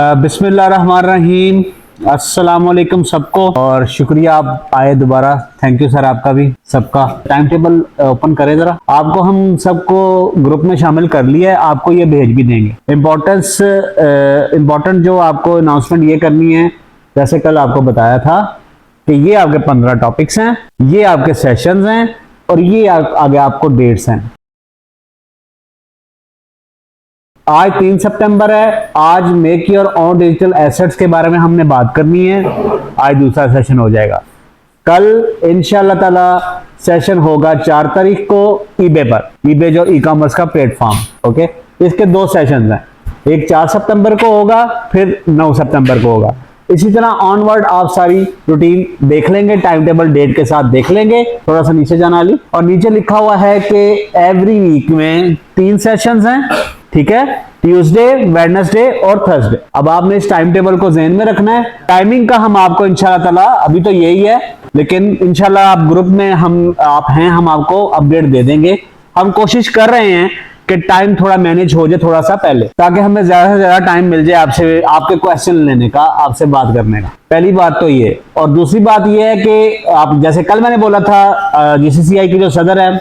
बिस्मिल्लाहिर्रहमानिर्रहीम। अस्सलाम वालेकुम सबको, और शुक्रिया आप आए दोबारा। थैंक यू सर, आपका भी सबका। टाइम टेबल ओपन करें जरा। आपको हम सबको ग्रुप में शामिल कर लिया है, आपको ये भेज भी देंगे। इम्पोर्टेंट जो आपको अनाउंसमेंट ये करनी है, जैसे कल आपको बताया था कि ये आपके 15 टॉपिक्स हैं, ये आपके सेशंस हैं और ये आगे आपको डेट्स हैं। आज 3 सितंबर है। आज make your own digital assets के बारे में हमने बात करनी है। आज दूसरा सेशन हो जाएगा। कल इंशाल्लाह ताला सेशन होगा 4 तारीख को ईबे पर। ईबे जो ई कॉमर्स का प्लेटफॉर्म, ओके। इसके 2 सेशन हैं, एक 4 सितंबर को होगा, फिर 9 सितंबर को होगा। इसी तरह ऑनवर्ड आप सारी रूटीन देख लेंगे, टाइम टेबल डेट के साथ देख लेंगे। थोड़ा सा नीचे जाना ली, और नीचे लिखा हुआ है कि एवरी वीक में 3 सेशंस हैं, ठीक है, ट्यूसडे, वेडनेसडे और थर्सडे। अब आपने इस टाइम टेबल को ज़हन में रखना है। टाइमिंग का हम आपको इंशाल्लाह ताला, अभी तो यही है, लेकिन इंशाल्लाह आप ग्रुप में हम आपको अपडेट दे देंगे। हम कोशिश कर रहे हैं कि टाइम थोड़ा मैनेज हो जाए थोड़ा सा पहले, ताकि हमें ज्यादा से ज्यादा टाइम मिल जाए आपसे, आपके क्वेश्चन लेने का, आपसे बात करने का। पहली बात तो ये। और दूसरी बात ये है कि आप, जैसे कल मैंने बोला था, जीसीसीआई के जो सदर है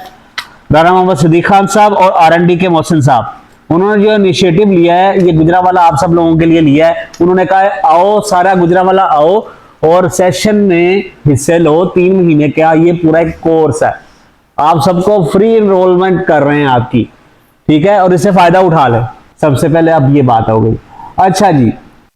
दारा मोहम्मद सिद्दीक खान साहब और R&D के मोहसिन साहब, उन्होंने जो इनिशिएटिव लिया है, ये गुजरांवाला आप सब लोगों के लिए लिया है। उन्होंने कहा है आओ सारा गुजरांवाला आओ और सेशन में हिस्से लो। 3 महीने का ये पूरा एक कोर्स है, आप सबको फ्री एनरोलमेंट कर रहे हैं आपकी, ठीक है, और इससे फायदा उठा ले। सबसे पहले अब ये बात हो गई। अच्छा जी,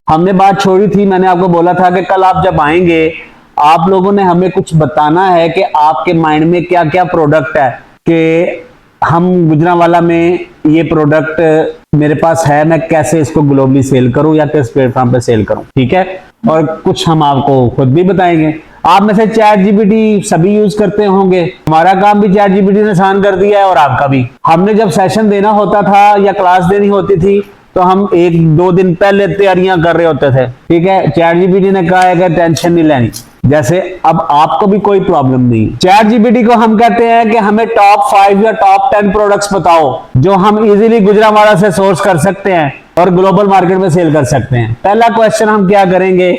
हमने बात छोड़ी थी, मैंने आपको बोला था कि कल आप जब आएंगे आप लोगों ने हमें कुछ बताना है कि आपके माइंड में क्या क्या प्रोडक्ट है, कि हम गुजरांवाला में ये प्रोडक्ट मेरे पास है, मैं कैसे इसको ग्लोबली सेल करूं या किस प्लेटफॉर्म पे सेल करूं, ठीक है। और कुछ हम आपको खुद भी बताएंगे। आप में से चैट जीपीटी सभी यूज करते होंगे, हमारा काम भी चैट जीपीटी ने आसान कर दिया है और आपका भी। हमने जब सेशन देना होता था या क्लास देनी होती थी तो हम 1-2 दिन पहले तैयारियां कर रहे होते थे, ठीक है। चैट जीपीटी ने कहा है कि टेंशन नहीं लेनी। जैसे अब आपको भी कोई प्रॉब्लम नहीं। चैट जीपीटी को हम कहते हैं कि हमें टॉप 5 या टॉप 10 प्रोडक्ट्स बताओ जो हम इजीली गुजरांवाला से सोर्स कर सकते हैं और ग्लोबल मार्केट में सेल कर सकते हैं। पहला क्वेश्चन हम क्या करेंगे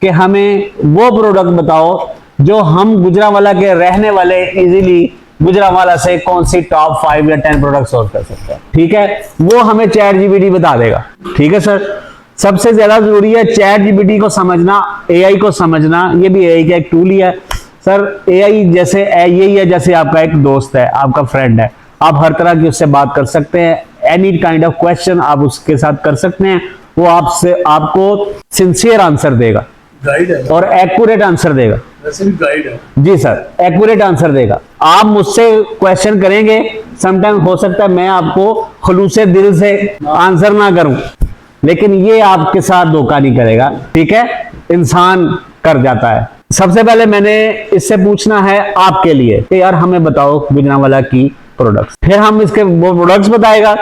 कि हमें वो प्रोडक्ट बताओ जो हम गुजरांवाला के रहने वाले इजीली गुजरांवाला से कौन सी टॉप 5 या 10 प्रोडक्ट सोर्स कर सकते हैं, ठीक है। वो हमें चैट जीपीटी बता देगा, ठीक है सर। सबसे ज्यादा जरूरी है चैट जीपीटी को समझना, एआई को समझना। ये भी एआई का एक टूल ही है सर। एआई जैसे यही है जैसे आपका एक दोस्त है, आपका फ्रेंड है। आप हर तरह की उससे बात कर सकते हैं, एनी काइंड ऑफ क्वेश्चन आप उसके साथ कर सकते हैं। वो आपको सिंसियर आंसर देगा, गाइड है, और एक्यूरेट आंसर देगा। वैसे भी गाइड है जी सर, एक्यूरेट आंसर देगा। आप मुझसे क्वेश्चन करेंगे, समटाइम हो सकता है मैं आपको खुलूसे दिल से आंसर ना करूं, लेकिन ये आपके साथ धोखा नहीं करेगा, ठीक है। इंसान कर जाता है। सबसे पहले मैंने इससे पूछना है आपके लिए कि यार हमें बताओ गुजरांवाला की प्रोडक्ट्स। फिर हम इसके वो प्रोडक्ट्स बताएगा।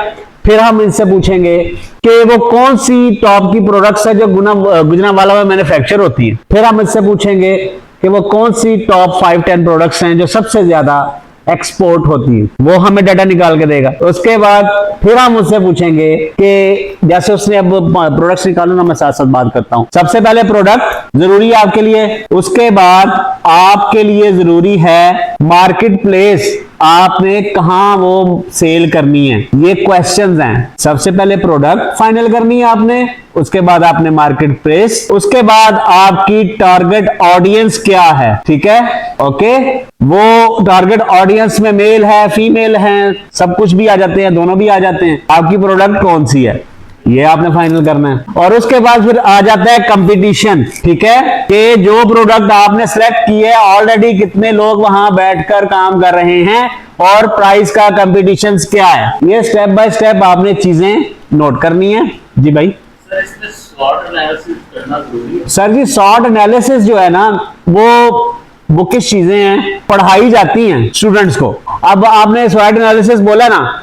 फिर हम इनसे पूछेंगे कि वो कौन सी टॉप की प्रोडक्ट्स है जो गुजरांवाला में मैन्युफैक्चर होती है। फिर हम इससे पूछेंगे कि वो कौन सी टॉप 5-10 प्रोडक्ट्स हैं जो सबसे ज्यादा एक्सपोर्ट होती है, वो हमें डाटा निकाल के देगा। उसके बाद फिर हम उससे पूछेंगे कि जैसे उसने अब प्रोडक्ट्स निकालो ना, मैं साथ साथ बात करता हूं। सबसे पहले प्रोडक्ट जरूरी है आपके लिए, उसके बाद आपके लिए जरूरी है मार्केट प्लेस, आपने कहां वो सेल करनी है। ये क्वेश्चंस हैं। सबसे पहले प्रोडक्ट फाइनल करनी है आपने, उसके बाद आपने मार्केट प्लेस, उसके बाद आपकी टारगेट ऑडियंस क्या है, ठीक है, ओके। वो टारगेट ऑडियंस में मेल है, फीमेल है, सब कुछ भी आ जाते हैं, दोनों भी आ जाते हैं। आपकी प्रोडक्ट कौन सी है ये आपने फाइनल करना है। और उसके बाद फिर आ जाता है कंपटीशन, ठीक है, कि जो प्रोडक्ट आपने सेलेक्ट की है ऑलरेडी कितने लोग वहां बैठकर काम कर रहे हैं और प्राइस का कंपटीशन क्या है। ये स्टेप बाय स्टेप आपने चीजें नोट करनी है। जी भाई शॉर्ट एनालिसिस करना जरूरी है सर जी। शॉर्ट एनालिसिस जो है ना, वो किस चीजें हैं, पढ़ाई जाती हैं स्टूडेंट्स को। अब आपने स्वैट एनालिसिस बोला ना,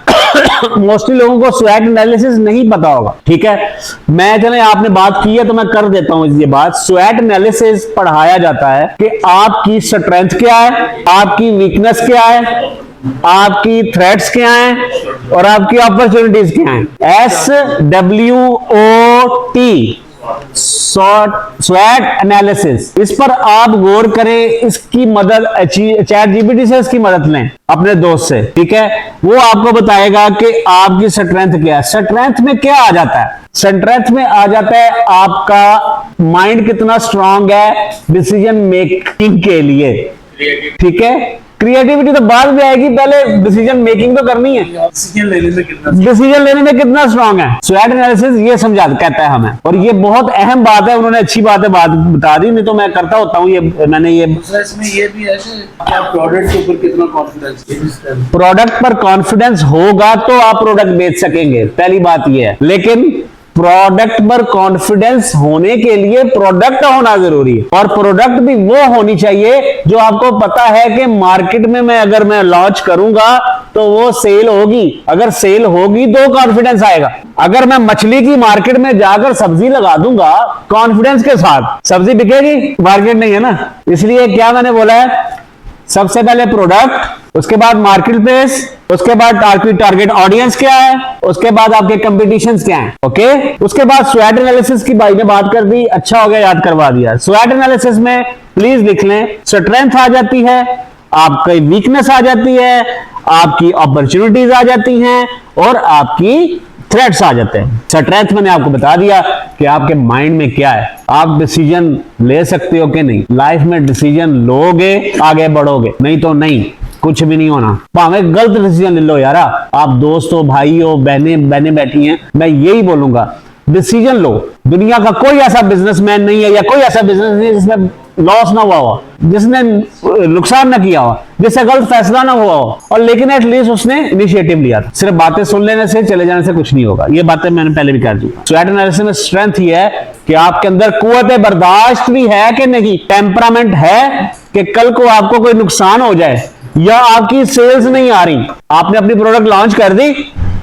मोस्टली लोगों को स्वैट एनालिसिस नहीं पता होगा, ठीक है। मैं चले आपने बात की है तो मैं कर देता हूं ये बात। स्वैट एनालिसिस पढ़ाया जाता है कि आपकी स्ट्रेंथ क्या है, आपकी वीकनेस क्या है, आपकी थ्रेट्स क्या हैं और आपकी अपॉर्चुनिटीज क्या हैं। SWOT स्वैट एनालिसिस, इस पर आप गौर करें, इसकी मदद चैट जीपीटी से इसकी मदद लें अपने दोस्त से, ठीक है। वो आपको बताएगा कि आपकी स्ट्रेंथ क्या है। स्ट्रेंथ में क्या आ जाता है? स्ट्रेंथ में आ जाता है आपका माइंड कितना स्ट्रांग है डिसीजन मेकिंग के लिए, ठीक है। क्रिएटिविटी तो बाद में आएगी, पहले डिसीजन मेकिंग तो करनी है। डिसीजन लेने में कितना स्ट्रांग है। स्वैट एनालिसिस ये समझा कहता है हमें, और ये बहुत अहम बात है। उन्होंने अच्छी बात बता दी, नहीं तो मैं करता होता हूँ ये। मैंने ये इसमें ये भी है कि क्या प्रोडक्ट के ऊपर कितना कॉन्फिडेंस, प्रोडक्ट पर कॉन्फिडेंस होगा तो आप प्रोडक्ट बेच सकेंगे, पहली बात ये है। लेकिन प्रोडक्ट पर कॉन्फिडेंस होने के लिए प्रोडक्ट होना जरूरी है, और प्रोडक्ट भी वो होनी चाहिए जो आपको पता है कि मार्केट में अगर मैं लॉन्च करूंगा तो वो सेल होगी। अगर सेल होगी तो कॉन्फिडेंस आएगा। अगर मैं मछली की मार्केट में जाकर सब्जी लगा दूंगा कॉन्फिडेंस के साथ, सब्जी बिकेगी? मार्केट नहीं है ना। इसलिए क्या मैंने बोला है, सबसे पहले प्रोडक्ट, उसके बाद मार्केट प्लेस, उसके बाद टारगेट ऑडियंस क्या है, उसके बाद आपके कंपटीशंस क्या हैं, ओके। उसके बाद स्वैट एनालिसिस की भाई ने बात कर दी, अच्छा हो गया याद करवा दिया। स्वैट एनालिसिस में प्लीज लिख लें, स्ट्रेंथ आ जाती है, आपकी वीकनेस आ जाती है, आपकी अपॉर्चुनिटीज आ जाती हैं, और आपकी थ्रेट्स आ जाते हैं। स्ट्रेंथ मैंने आपको बता दिया कि आपके माइंड में क्या है, आप डिसीजन ले सकते हो कि नहीं। लाइफ में डिसीजन लोगे आगे बढ़ोगे, नहीं तो नहीं, कुछ भी नहीं होना। भावे गलत डिसीजन ले लो यार, आप दोस्त हो, भाई हो, बहनें बैठी हैं, मैं यही बोलूंगा, डिसीजन लो। दुनिया का कोई ऐसा बिजनेसमैन नहीं है या कोई ऐसा बिजनेस नहीं है जिसमें लॉस ना हुआ हो, जिसने नुकसान ना किया हो, जिससे गलत फैसला ना हुआ हो, और लेकिन एटलीस्ट उसने इनिशिएटिव लिया था। सिर्फ बातें सुन लेने से, चले जाने से कुछ नहीं होगा। ये बातें मैंने पहले भी कर दी। स्वैट एनालिसिस में स्ट्रेंथ ये है कि आपके अंदर कुव्वत बर्दाश्त भी है कि नहीं, टेम्परामेंट है कि कल को आपको कोई नुकसान हो जाए या आपकी सेल्स नहीं आ रही, आपने अपनी प्रोडक्ट लॉन्च कर दी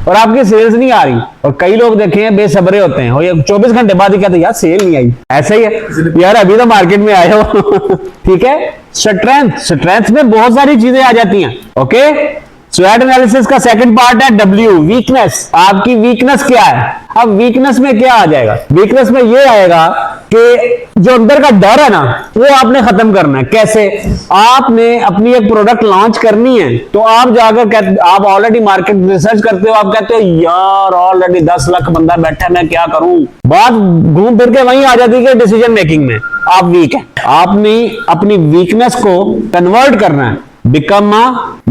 और आपकी सेल्स नहीं आ रही, और कई लोग देखे हैं बेसब्रे होते हैं, और ये 24 घंटे बाद ही कहते हैं यार सेल नहीं आई। ऐसा ही है यार, अभी तो मार्केट में आए हो ठीक है। स्ट्रेंथ में बहुत सारी चीजें आ जाती हैं, ओके। स्वैट एनालिसिस का सेकंड पार्ट है W, वीकनेस। आपकी वीकनेस क्या है? अब वीकनेस में क्या आ जाएगा? वीकनेस में ये आएगा कि जो अंदर का डर है ना, वो आपने खत्म करना है। कैसे? आपने अपनी एक प्रोडक्ट लॉन्च करनी है, तो आप जाकर आप ऑलरेडी मार्केट रिसर्च करते हो, आप कहते हो यार ऑलरेडी 10 लाख बंदा बैठा है, मैं क्या करूं। बात घूम फिर के वहीं आ जाती है डिसीजन मेकिंग में आप वीक है। आपने अपनी वीकनेस को कन्वर्ट करना है, become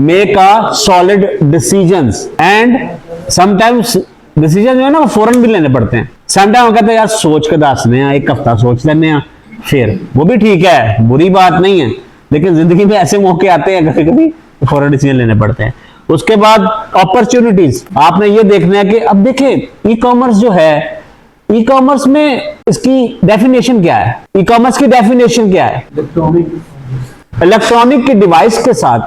make a solid decisions, and sometimes decision जो है ना वो फौरन भी लेने पड़ते हैं। समटाइम कहते हैं यार सोच के दसने हैं, एक हफ्ता सोच लेने हैं, फिर वो भी ठीक है, बुरी बात नहीं है, लेकिन जिंदगी में ऐसे मौके आते हैं कभी कभी फौरन डिसीजन लेने पड़ते हैं। उसके बाद अपॉर्चुनिटीज, आपने ये देखना है कि अब देखें ई कॉमर्स जो है, ई कॉमर्स में इसकी डेफिनेशन क्या है? ई कॉमर्स की डेफिनेशन क्या है? इलेक्ट्रॉनिक की डिवाइस के साथ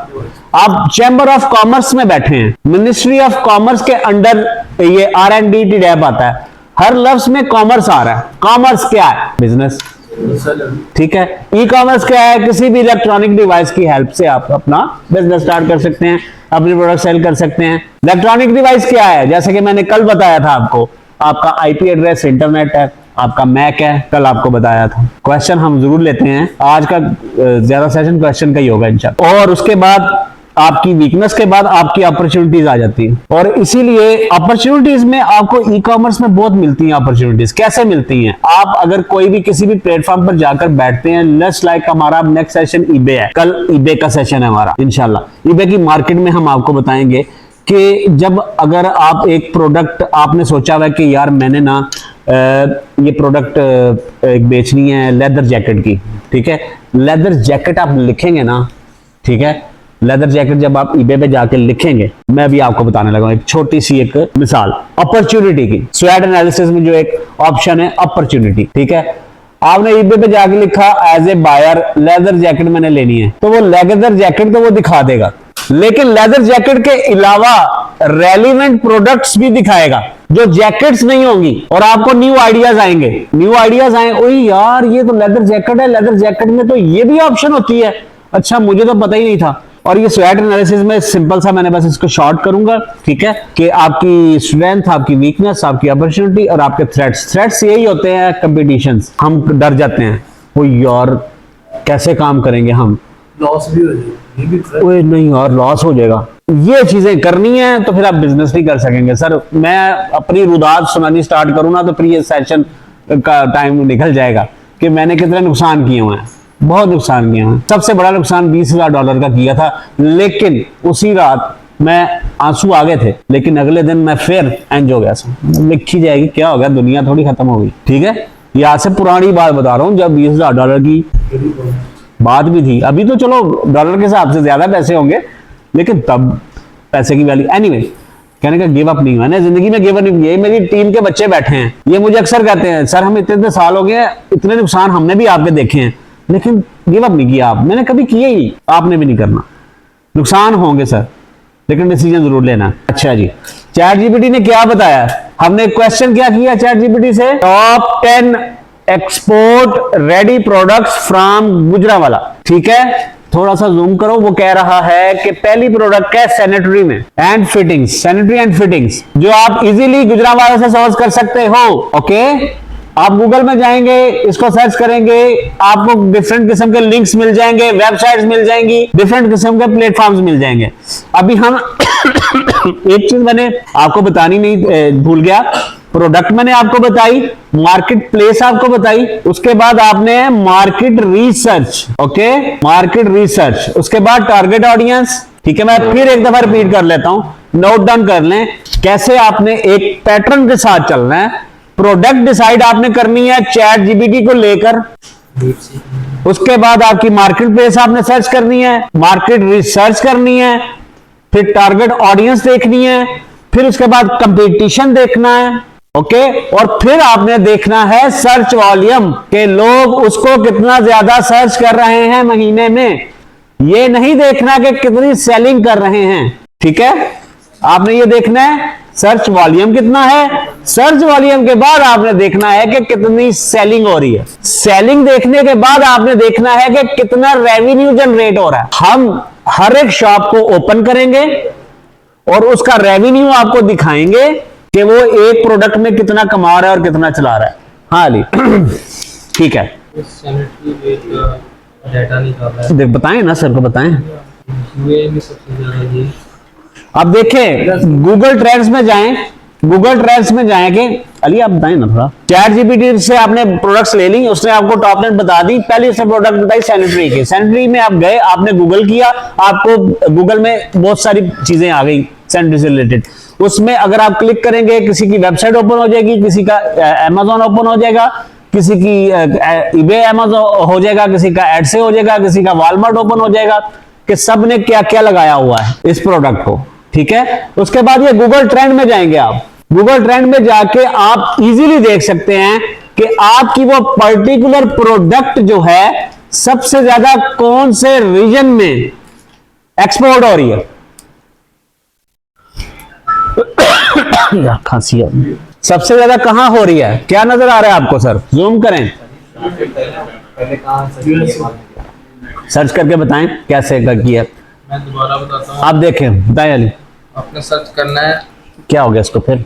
आप चैम्बर ऑफ कॉमर्स में बैठे हैं, मिनिस्ट्री ऑफ कॉमर्स के अंडर ये R&D टैब आता है, हर लफ्ज में कॉमर्स आ रहा है। कॉमर्स क्या है? बिजनेस, ठीक है। ई कॉमर्स क्या है? किसी भी इलेक्ट्रॉनिक डिवाइस की हेल्प से आप अपना बिजनेस स्टार्ट कर सकते हैं, अपनी प्रोडक्ट सेल कर सकते हैं। इलेक्ट्रॉनिक डिवाइस क्या है? जैसे कि मैंने कल बताया था आपको, आपका IP एड्रेस इंटरनेट है, आपका मैक है, कल आपको बताया था। क्वेश्चन हम जरूर लेते हैं, आज का ज्यादा सेशन क्वेश्चन का ही होगा इंशाल्लाह। और उसके बाद आपकी वीकनेस के बाद आपकी अपॉर्चुनिटीज आ जाती है, और इसीलिए अपॉर्चुनिटीज में आपको ई कॉमर्स में बहुत मिलती हैं अपॉर्चुनिटीज। कैसे मिलती हैं? आप अगर कोई भी किसी भी प्लेटफॉर्म पर जाकर बैठते हैं, लेट्स लाइक हमारा नेक्स्ट सेशन eBay है, कल eBay का सेशन है हमारा इंशाल्लाह। eBay की मार्केट में हम आपको बताएंगे कि जब अगर आप एक प्रोडक्ट आपने सोचा हुआ है कि यार मैंने ना ये प्रोडक्ट एक बेचनी है लेदर जैकेट की, ठीक है। लेदर जैकेट आप लिखेंगे ना, ठीक है, लेदर जैकेट जब आप eBay पे जाके लिखेंगे, मैं भी आपको बताने लगा एक छोटी सी एक मिसाल अपॉर्चुनिटी की। स्वैट एनालिसिस में जो एक ऑप्शन है अपॉर्चुनिटी, ठीक है, आपने eBay पे जाके लिखा as a buyer leather jacket मैंने लेनी है, तो वो लेदर जैकेट तो वो दिखा देगा, लेकिन लेदर जैकेट के अलावा रेलिवेंट प्रोडक्ट्स भी दिखाएगा जो जैकेट्स नहीं होंगी, और आपको न्यू आइडियाज आएंगे। न्यू आइडियाज आए, ओए यार ये तो लेदर जैकेट है, लेदर जैकेट में तो ये भी ऑप्शन होती है, अच्छा मुझे तो पता ही नहीं था। और ये स्वैट एनालिसिस में सिंपल सा मैंने बस इसको शॉर्ट करूंगा, ठीक है, कि आपकी स्ट्रेंथ, आपकी वीकनेस, आपकी अपॉर्चुनिटी और आपके थ्रेट्स यही होते हैं कंपटीशंस। हम डर जाते हैं, वो यार कैसे काम करेंगे हम, लॉस भी हो जाएगी, ये भी थ्रेट। ओए नहीं यार लॉस हो जाएगा, ये चीजें करनी है तो फिर आप बिजनेस नहीं कर सकेंगे। सर मैं अपनी रुदात सुनानी स्टार्ट करूँ ना तो फिर ये सेशन का टाइम निकल जाएगा कि मैंने कितने नुकसान किए हुए हैं, बहुत नुकसान किए हैं। सबसे बड़ा नुकसान $20,000 का किया था, लेकिन उसी रात मैं आंसू आ गए थे, लेकिन अगले दिन मैं फिर एंज हो गया। लिखी जाएगी क्या हो गया, दुनिया थोड़ी खत्म हो गई, ठीक है। यहाँ से पुरानी बात बता रहा हूँ, जब $20,000 की बात भी थी। अभी तो चलो डॉलर के हिसाब से ज्यादा पैसे होंगे, लेकिन तब पैसे की वैल्यू। एनीवे, कहने का गिव अप नहीं हुआ ना जिंदगी में, गिव अप नहीं। ये मेरी टीम के बच्चे बैठे हैं, ये मुझे अक्सर कहते हैं सर हम इतने साल हो गए, इतने नुकसान हमने भी आपके देखे हैं, लेकिन गिव अप नहीं किया आप। मैंने कभी किया ही, आपने भी नहीं करना। नुकसान होंगे सर, लेकिन डिसीजन जरूर लेना। अच्छा जी, चैट जीपीटी ने क्या बताया, हमने क्वेश्चन क्या किया चैट जीपीटी से, top 10 export ready products from Gujranwala, ठीक है। थोड़ा सा जूम करो, वो कह रहा है कि पहली प्रोडक्ट है सैनिटरी में and fittings, sanitary and fittings, जो आप इजीली गुजरावाला से सोर्स कर सकते हो। ओके, आप गूगल में जाएंगे, इसको सर्च करेंगे, आपको डिफरेंट किस्म के लिंक्स मिल जाएंगे, वेबसाइट्स मिल जाएंगी, डिफरेंट किस्म के प्लेटफॉर्म्स मिल जाएंगे। अभी हम एक चीज मैंने आपको बतानी नहीं भूल गया, प्रोडक्ट मैंने आपको बताई, मार्केट प्लेस आपको बताई, उसके बाद आपने market research, okay, market research, उसके बाद टारगेट ऑडियंस, ठीक है। मैं फिर एक दफा रिपीट कर लेता हूं, नोट डाउन कर लें कैसे आपने एक पैटर्न के साथ चलना है। प्रोडक्ट डिसाइड आपने करनी है चैट जीपीटी को लेकर, उसके बाद आपकी मार्केट प्लेस आपने सर्च करनी है, मार्केट रिसर्च करनी है, फिर टारगेट ऑडियंस देखनी है, फिर उसके बाद कंपटीशन देखना है, ओके, और फिर आपने देखना है सर्च वॉल्यूम के लोग उसको कितना ज्यादा सर्च कर रहे हैं महीने में। ये नहीं देखना कि कितनी सेलिंग कर रहे हैं, ठीक है, आपने ये देखना है सर्च वॉल्यूम कितना है। सर्च वॉल्यूम के बाद आपने देखना है कि कितनी सेलिंग हो रही है। सेलिंग देखने के बाद आपने देखना है कि कितना रेवेन्यू जनरेट हो रहा है। हम हर एक शॉप को ओपन करेंगे और उसका रेवेन्यू आपको दिखाएंगे कि वो एक प्रोडक्ट में कितना कमा रहा है और कितना चला रहा है। हाँ अली ठीक है, सैनिटरी वेयर का डाटा निकाला है, देख बताएं ना सर को बताएं। यूए में सबसे ज्यादा ये अब देखें गूगल ट्रेंड्स में जाएं, गूगल ट्रेंड्स में जाएं कि अली आप बताएं ना थोड़ा। चैट जीपीटी से आपने प्रोडक्ट्स ले ली, उसने आपको टॉप 10 बता दी। पहले उसने प्रोडक्ट बताई सैनिटरी की, सैनिटरी में आप गए, आपने गूगल किया, आपको गूगल में बहुत सारी चीजें आ गई सैनिटरी से रिलेटेड। उसमें अगर आप क्लिक करेंगे किसी की वेबसाइट ओपन हो जाएगी, किसी का अमेजोन ओपन हो जाएगा, किसी की ईबे अमेजोन हो जाएगा, किसी का एड से हो जाएगा, किसी का वॉलमार्ट ओपन हो जाएगा कि सब ने क्या क्या लगाया हुआ है इस प्रोडक्ट को, ठीक है। उसके बाद ये गूगल ट्रेंड में जाएंगे आप, गूगल ट्रेंड में जाके आप इजीली देख सकते हैं कि आपकी वो पर्टिकुलर प्रोडक्ट जो है सबसे ज्यादा कौन से रीजन में एक्सपोर्ट हो रही है। खांसी है, सबसे ज्यादा कहां हो रही है, क्या नजर आ रहा है आपको सर, जूम करें, पहले कहाँ से सर्च करके बताएं कैसे किया। मैं दोबारा बताता हूँ, आप देखें, बताएं अली आपने सर्च करना है। क्या हो गया इसको, फिर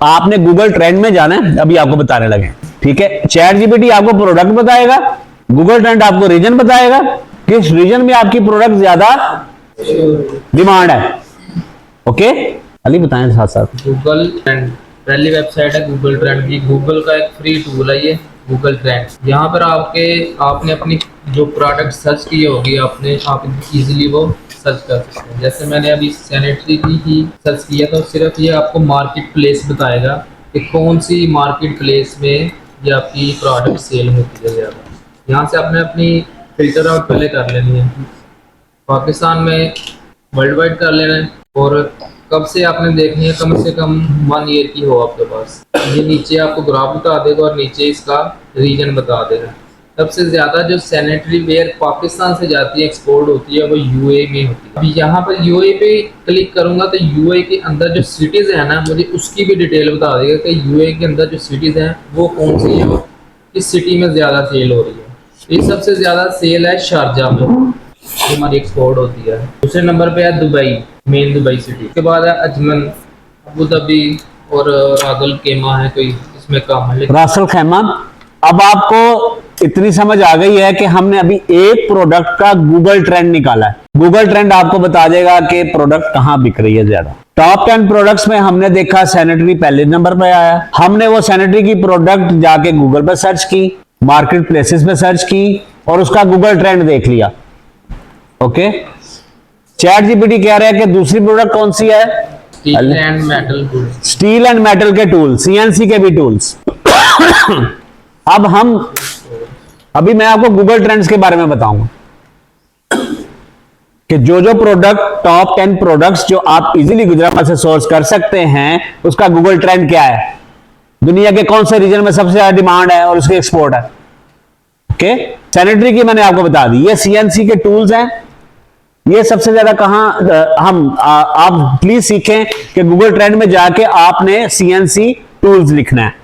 आपने गूगल ट्रेंड में जाना है, अभी आपको बताने लगे, ठीक है। चैट जीपीटी आपको प्रोडक्ट बताएगा, गूगल ट्रेंड आपको रीजन बताएगा, किस रीजन में आपकी प्रोडक्ट ज्यादा डिमांड है। ओके अली बताएं साथ साथ। गूगल ट्रेंड पहली वेबसाइट है गूगल ट्रेंड की, गूगल का एक फ्री टूल है ये गूगल ट्रेंड। यहाँ पर आपने अपनी जो प्रोडक्ट सर्च की होगी आप इजीली वो सर्च कर सकते हैं। जैसे मैंने अभी सैनिटरी की ही सर्च किया तो सिर्फ ये आपको मार्केट प्लेस बताएगा कि कौन सी मार्केट प्लेस में ये आपकी प्रोडक्ट सेल होती है ज़्यादा। यहाँ से आपने अपनी फिल्टर आउट पहले कर लेनी है, पाकिस्तान में वर्ल्ड वाइड कर लेना है, और कब से आपने देखनी है, कम से कम 1 ईयर की हो आपके पास। ये नीचे आपको ग्राफ बता देगा और नीचे इसका रीजन बता देगा। सबसे ज़्यादा जो सैनिटरी वेयर पाकिस्तान से जाती है, एक्सपोर्ट होती है, वो यूए में होती है। अभी यहाँ पर यूए पे क्लिक करूँगा तो यूए के अंदर जो सिटीज़ है ना, मुझे उसकी भी डिटेल बता देगा कि यूए के अंदर जो सिटीज़ हैं वो कौन सी है, किस सिटी में ज़्यादा सेल हो रही है। ये सबसे ज़्यादा सेल है शारजा में, जो हमारी एक्सपोर्ट होती है। दूसरे नंबर पे है दुबई, मेन दुबई सिटी। उसके बाद है अजमन, अबू धाबी और रागल केमा है कोई इसमें कम है, लेकिन रासल खैमा। अब आपको इतनी समझ आ गई है कि हमने अभी एक प्रोडक्ट का गूगल ट्रेंड निकाला है। गूगल ट्रेंड आपको बता देगा कि प्रोडक्ट कहां बिक रही है ज्यादा। टॉप 10 प्रोडक्ट्स में हमने देखा सैनिटरी पहले नंबर पे आया। हमने वो सैनिटरी की प्रोडक्ट जाके गूगल पे सर्च की, मार्केट प्लेसेस पे सर्च की और उसका गूगल ट्रेंड देख लिया। ओके, चैट जीपीटी कह रहा है कि दूसरी प्रोडक्ट कौन सी है? Steel and metal tools. Steel and metal के टूल, सीएनसी के भी टूल्स। अब अभी मैं आपको गूगल ट्रेंड्स के बारे में बताऊंगा कि जो जो प्रोडक्ट टॉप 10 प्रोडक्ट्स जो आप इजीली गुजरात से सोर्स कर सकते हैं उसका गूगल ट्रेंड क्या है, दुनिया के कौन से रीजन में सबसे ज्यादा डिमांड है और उसकी एक्सपोर्ट है। ओके, सैनिटरी की मैंने आपको बता दी, ये सीएनसी के टूल्स हैं। ये सबसे ज्यादा कहां आप प्लीज सीखें कि गूगल ट्रेंड में जाके आपने सीएनसी टूल्स लिखना है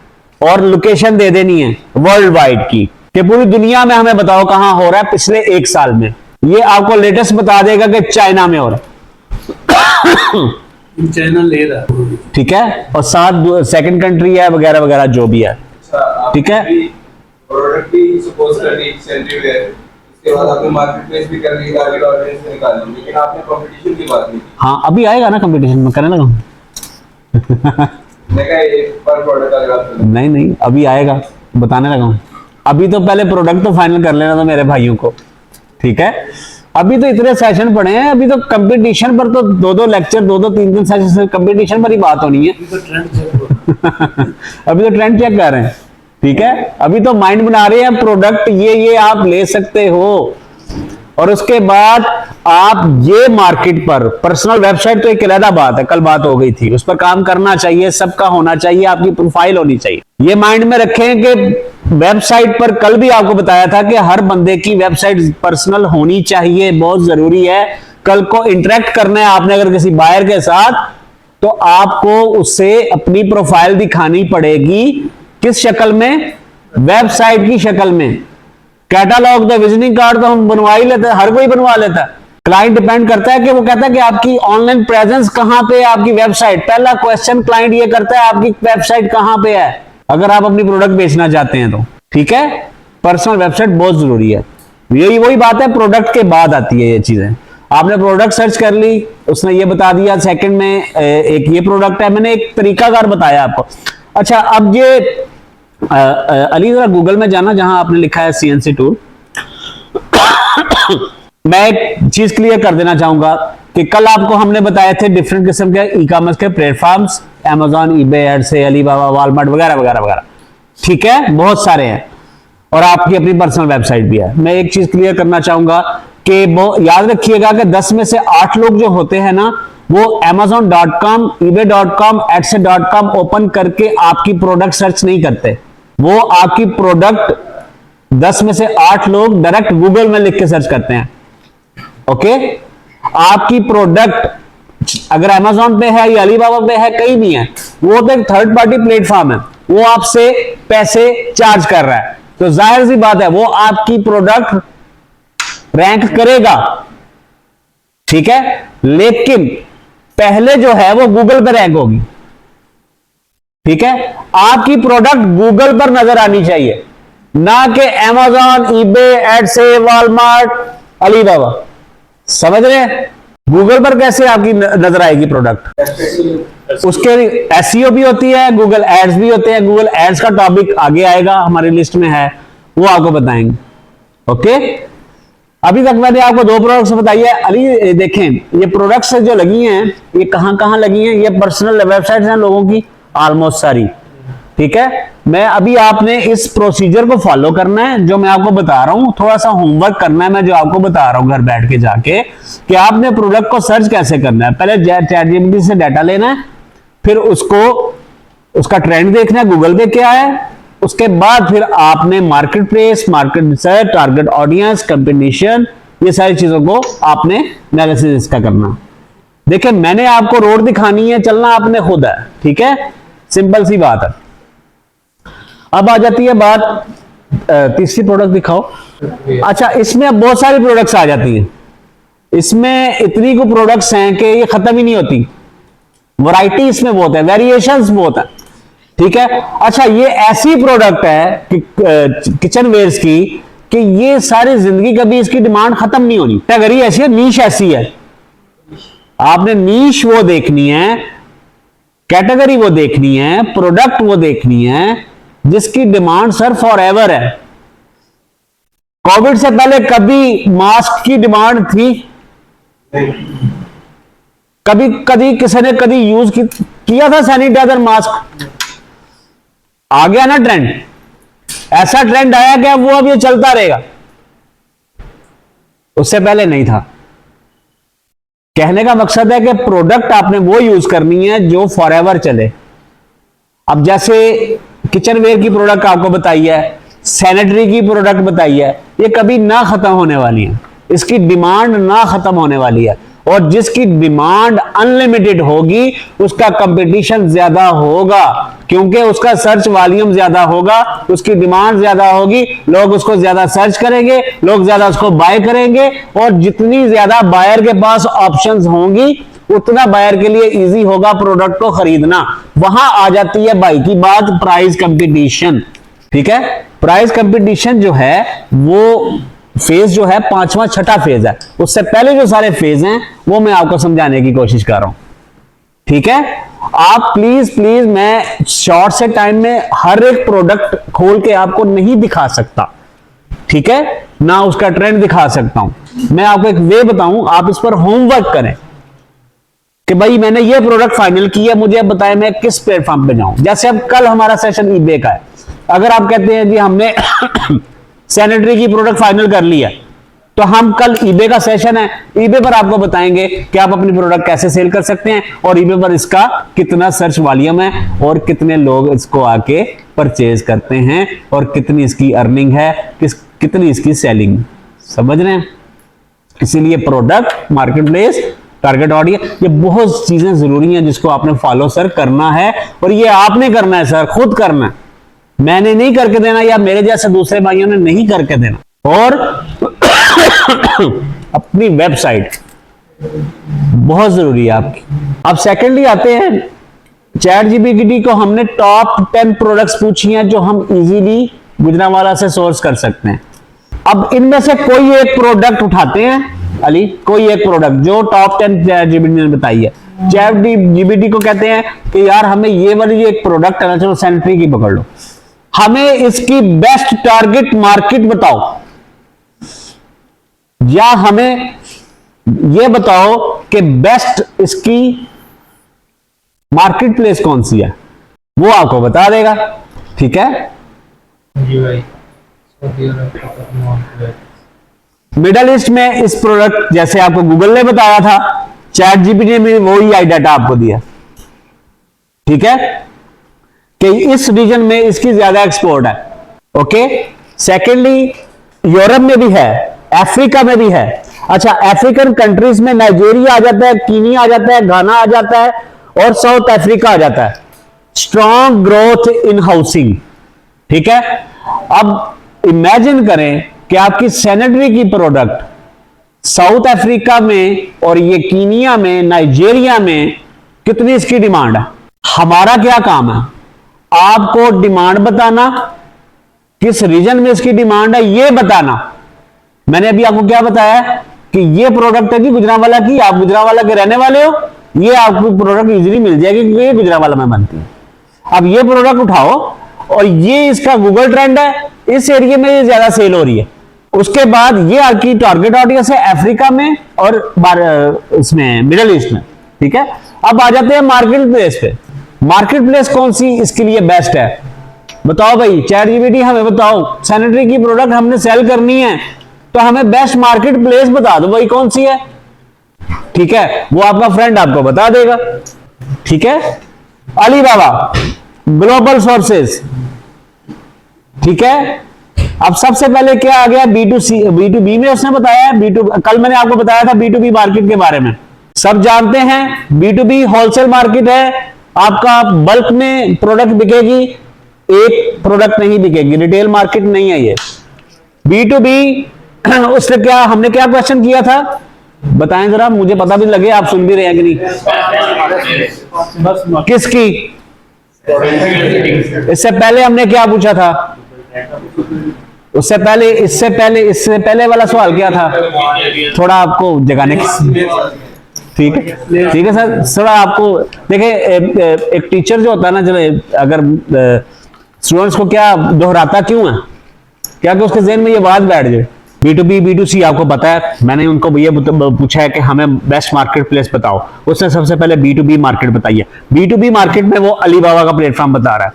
और लोकेशन दे देनी है वर्ल्ड वाइड की कि पूरी दुनिया में हमें बताओ कहां हो रहा है पिछले 1 साल में। ये आपको लेटेस्ट बता देगा कि चाइना में हो रहा है, चाइना ले रहा है। ठीक है, और साथ सेकंड कंट्री है वगैरह वगैरह जो भी है, ठीक है। प्रोडक्ट भी सपोज कर ली सैनिटरी वेयर, उसके बाद आपने मार्केट प्लेस भी कर ली, टारगेट ऑडियंस से निकाल ली, लेकिन आपने कंपटीशन की बात नहीं की। हाँ, अभी आएगा ना कंपटीशन में, करने लगा मैं कहा एक पर प्रोडक्ट अगर आप नहीं अभी आएगा, बताने लगा हूं। अभी तो पहले प्रोडक्ट तो फाइनल कर लेना था मेरे भाइयों को, ठीक है। अभी तो इतने सेशन पड़े हैं, अभी तो कंपटीशन पर तो 2-2 लेक्चर 2-2 3-3 सेशन कंपटीशन पर ही बात होनी है। अभी तो ट्रेंड चेक कर रहे हैं, ठीक है। अभी तो माइंड बना रहे हैं प्रोडक्ट ये आप ले सकते हो और उसके बाद आप ये मार्केट पर पर्सनल वेबसाइट तो एक अलग बात है, कल बात हो गई थी, उस पर काम करना चाहिए, सबका होना चाहिए, आपकी प्रोफाइल होनी चाहिए। ये माइंड में रखें कि वेबसाइट पर कल भी आपको बताया था कि हर बंदे की वेबसाइट पर्सनल होनी चाहिए, बहुत जरूरी है। कल को इंटरेक्ट करना है आपने अगर किसी बायर के साथ तो आपको उससे अपनी प्रोफाइल दिखानी पड़ेगी। किस शक्ल में? वेबसाइट की शक्ल में। कैटालॉग द विजिटिंग कार्ड तो हम बनवा ही लेते हैं, हर कोई बनवा लेता है। क्लाइंट डिपेंड करता है कि वो कहता है कि आपकी ऑनलाइन प्रेजेंस कहां पे है, आपकी वेबसाइट। पहला क्वेश्चन क्लाइंट ये करता है आपकी वेबसाइट कहां पे है, अगर आप अपनी प्रोडक्ट बेचना चाहते हैं तो, ठीक है। पर्सनल वेबसाइट बहुत जरूरी है। यही वही बात है, प्रोडक्ट के बाद आती है ये चीजें। आपने प्रोडक्ट सर्च कर ली, उसने ये बता दिया सेकंड में एक ये प्रोडक्ट है, मैंने एक तरीकाकार बताया आपको। अच्छा, अब ये अली जरा गूगल में जाना जहां आपने लिखा है सीएनसी टूल। मैं एक चीज क्लियर कर देना चाहूंगा कि कल आपको हमने बताए थे डिफरेंट किस्म के ई कॉमर्स के platforms, Amazon, eBay, Etsy, Alibaba, Walmart वगैरह वगैरह वगैरह, ठीक है, बहुत सारे हैं और आपकी अपनी पर्सनल वेबसाइट भी है। मैं एक चीज क्लियर करना चाहूंगा कि याद रखिएगा कि 10 में से 8 लोग जो होते हैं ना वो Amazon.com, eBay.com, Etsy.com ओपन करके आपकी प्रोडक्ट सर्च नहीं करते। वो आपकी प्रोडक्ट 10 में से 8 लोग डायरेक्ट गूगल में लिख के सर्च करते हैं। ओके, आपकी प्रोडक्ट अगर Amazon पे है या अलीबाबा पे है, कहीं भी है, वो तो एक थर्ड पार्टी प्लेटफॉर्म है, वो आपसे पैसे चार्ज कर रहा है, तो जाहिर सी बात है वो आपकी प्रोडक्ट रैंक करेगा, ठीक है। लेकिन पहले जो है वो गूगल पर रैंक होगी, ठीक है। आपकी प्रोडक्ट गूगल पर नजर आनी चाहिए, ना कि Amazon, eBay, एडसे, वॉलमार्ट, अलीबाबा। समझ रहे हैं? गूगल पर कैसे आपकी नजर आएगी प्रोडक्ट? उसके एसईओ भी होती है, गूगल एड्स भी होते हैं। गूगल एड्स का टॉपिक आगे आएगा, हमारी लिस्ट में है, वो आपको बताएंगे। ओके, अभी तक मैंने आपको 2 प्रोडक्ट्स बताई है। अली देखें, ये प्रोडक्ट्स जो लगी हैं ये कहां कहां लगी हैं? ये पर्सनल वेबसाइट्स हैं लोगों की ऑलमोस्ट सारी, ठीक है। मैं अभी आपने इस प्रोसीजर को फॉलो करना है जो मैं आपको बता रहा हूं, थोड़ा सा होमवर्क करना है मैं जो आपको बता रहा हूं घर बैठ के जाके, कि आपने प्रोडक्ट को सर्च कैसे करना है। पहले चैट जीपीटी से डाटा लेना है, फिर उसका ट्रेंड देखना है गूगल पे क्या है, उसके बाद फिर आपने market place, market research, target audience, competition, ये सारी चीजों को आपने एनालिसिस इसका करना। देखिए, मैंने आपको रोड दिखानी है, चलना आपने खुद है, ठीक है, सिंपल सी बात है। अब आ जाती है बात तीसरी प्रोडक्ट दिखाओ। अच्छा, इसमें अब बहुत सारी प्रोडक्ट्स आ जाती हैं, इसमें इतनी को प्रोडक्ट्स हैं कि ये खत्म ही नहीं होती, वैरायटी इसमें बहुत है, वेरिएशंस बहुत है, ठीक है। अच्छा, ये ऐसी प्रोडक्ट है कि किचन वेयर्स की कि ये सारी जिंदगी कभी इसकी डिमांड खत्म नहीं होनी। कैटेगरी ऐसी है, नीश ऐसी है, आपने नीश वो देखनी है, कैटेगरी वो देखनी है, प्रोडक्ट वो देखनी है जिसकी डिमांड सर फॉर एवर है। कोविड से पहले कभी मास्क की डिमांड थी? कभी कभी किसी ने कभी यूज किया था सैनिटाइजर मास्क? आ गया ना ट्रेंड, ऐसा ट्रेंड आया कि वो अब ये चलता रहेगा, उससे पहले नहीं था। कहने का मकसद है कि प्रोडक्ट आपने वो यूज करनी है जो फॉरएवर चले। अब जैसे किचन वेयर की प्रोडक्ट आपको बताई है, सैनिटरी की प्रोडक्ट बताई है, ये कभी ना खत्म होने वाली है, इसकी डिमांड ना खत्म होने वाली है, और जिसकी डिमांड अनलिमिटेड होगी उसका कंपटीशन ज्यादा होगा, क्योंकि उसका सर्च वॉल्यूम ज्यादा होगा, उसकी डिमांड ज्यादा होगी, लोग उसको ज्यादा सर्च करेंगे, लोग ज्यादा उसको बाय करेंगे, और जितनी ज्यादा बायर के पास ऑप्शंस होंगी उतना बायर के लिए इजी होगा प्रोडक्ट को खरीदना। वहां आ जाती है भाई की बात, प्राइस कंपटीशन, ठीक है। प्राइस कंपटीशन जो है वो फेज जो है 5वां 6ठा फेज है, उससे पहले जो सारे फेज हैं वो मैं आपको समझाने की कोशिश कर रहा हूं, ठीक है। आप प्लीज प्लीज, मैं शॉर्ट से टाइम में हर एक प्रोडक्ट खोल के आपको नहीं दिखा सकता, ठीक है ना, उसका ट्रेंड दिखा सकता हूं। मैं आपको एक वे बताऊं, आप इस पर होमवर्क करें कि भाई मैंने ये प्रोडक्ट फाइनल किया, मुझे अब बताएं मैं किस प्लेटफॉर्म पे जाऊं। जैसे अब कल हमारा सेशन ईबे का है, अगर आप कहते हैं जी हमने सैनिटरी की प्रोडक्ट फाइनल कर लिया, तो हम कल ईबे का सेशन है, ईबे पर आपको बताएंगे कि आप अपनी प्रोडक्ट कैसे सेल कर सकते हैं, और ईबे पर इसका कितना सर्च वॉल्यूम है, और कितने लोग इसको आके परचेज करते हैं, और कितनी इसकी अर्निंग है, कितनी इसकी सेलिंग, समझ रहे हैं। इसीलिए product, market place, target audience, ये बहुत चीजें जरूरी हैं जिसको आपने फॉलो सर करना है, और ये आपने करना है सर, खुद करना है, मैंने नहीं करके देना, या मेरे जैसे दूसरे भाइयों ने नहीं करके देना। और अपनी वेबसाइट बहुत जरूरी है आपकी। अब सेकेंडली आते हैं, चैट जीपीटी को हमने टॉप 10 प्रोडक्ट्स पूछी हैं जो हम इजीली गुजरांवाला से सोर्स कर सकते हैं। अब इनमें से कोई एक प्रोडक्ट उठाते हैं अली, कोई एक प्रोडक्ट जो टॉप 10 चैट जीपीटी ने बताई है। चैट जीपीटी को कहते हैं कि यार हमें ये वाली एक प्रोडक्ट है, चलो सैनिटरी की पकड़ लो, हमें इसकी बेस्ट टारगेट मार्केट बताओ, या हमें यह बताओ कि बेस्ट इसकी मार्केट प्लेस कौन सी है, वो आपको बता देगा, ठीक है। मिडल ईस्ट में इस प्रोडक्ट, जैसे आपको गूगल ने बताया था, चैट जीपीटी ने वही आई डाटा आपको दिया, ठीक है, कि इस रीजन में इसकी ज्यादा एक्सपोर्ट है, ओके। सेकेंडली यूरोप में भी है, अफ्रीका में भी है। अच्छा, अफ्रीकन कंट्रीज में नाइजीरिया आ जाता है, कीनिया आ जाता है, घाना आ जाता है, और साउथ अफ्रीका आ जाता है। स्ट्रॉन्ग ग्रोथ इन हाउसिंग, ठीक है। अब इमेजिन करें कि आपकी सैनिटरी की प्रोडक्ट साउथ अफ्रीका में और ये कीनिया में, नाइजीरिया में कितनी इसकी डिमांड है। हमारा क्या काम है, आपको डिमांड बताना, किस रीजन में इसकी डिमांड है ये बताना। मैंने अभी आपको क्या बताया कि ये प्रोडक्ट है कि गुजरांवाला की, आप गुजरांवाला के रहने वाले हो, ये आपको प्रोडक्ट इजीली मिल जाएगी क्योंकि ये गुजरांवाला में बनती है। अब ये प्रोडक्ट उठाओ और ये इसका गूगल ट्रेंड है, इस एरिया में ये ज्यादा सेल हो रही है। उसके बाद ये आपकी टारगेट ऑडियंस है अफ्रीका में और इसमें मिडिल ईस्ट में, ठीक है। अब आ जाते हैं मार्केट प्लेस पे। मार्केट प्लेस कौन सी इसके लिए बेस्ट है, बताओ भाई। चैट जीपीटी हमें बताओ, सैनिटरी की प्रोडक्ट हमने सेल करनी है तो हमें बेस्ट मार्केट प्लेस बता दो भाई कौन सी है, ठीक है। वो आपका फ्रेंड आपको बता देगा, ठीक है। अलीबाबा, ग्लोबल सोर्सेस, ठीक है। अब सबसे पहले क्या आ गया, B2C, B2B में उसने बताया है, कल मैंने आपको बताया था B2B मार्केट के बारे में, सब जानते हैं। B2B होलसेल मार्केट है, आपका बल्क में प्रोडक्ट बिकेगी, एक प्रोडक्ट नहीं बिकेगी, रिटेल मार्केट नहीं है ये। B2B उसने क्या, हमने क्या क्वेश्चन किया था बताएं जरा, मुझे पता भी लगे आप सुन भी रहे हैं कि नहीं। बस किसकी? इससे पहले हमने क्या पूछा था? इससे पहले वाला सवाल क्या था? थोड़ा आपको जगाने की, ठीक है सर, थोड़ा आपको देखें, एक टीचर जो होता है ना, चलो अगर स्टूडेंट्स को क्या दोहराता क्यों है, क्या कि उसके जहन में ये बात बैठ जाए। B2B B2C आपको पता है, मैंने उनको ये पूछा है कि हमें बेस्ट मार्केट प्लेस बताओ, उसने सबसे पहले B2B मार्केट बताई है। B2B मार्केट में वो अलीबाबा का प्लेटफॉर्म बता रहा है,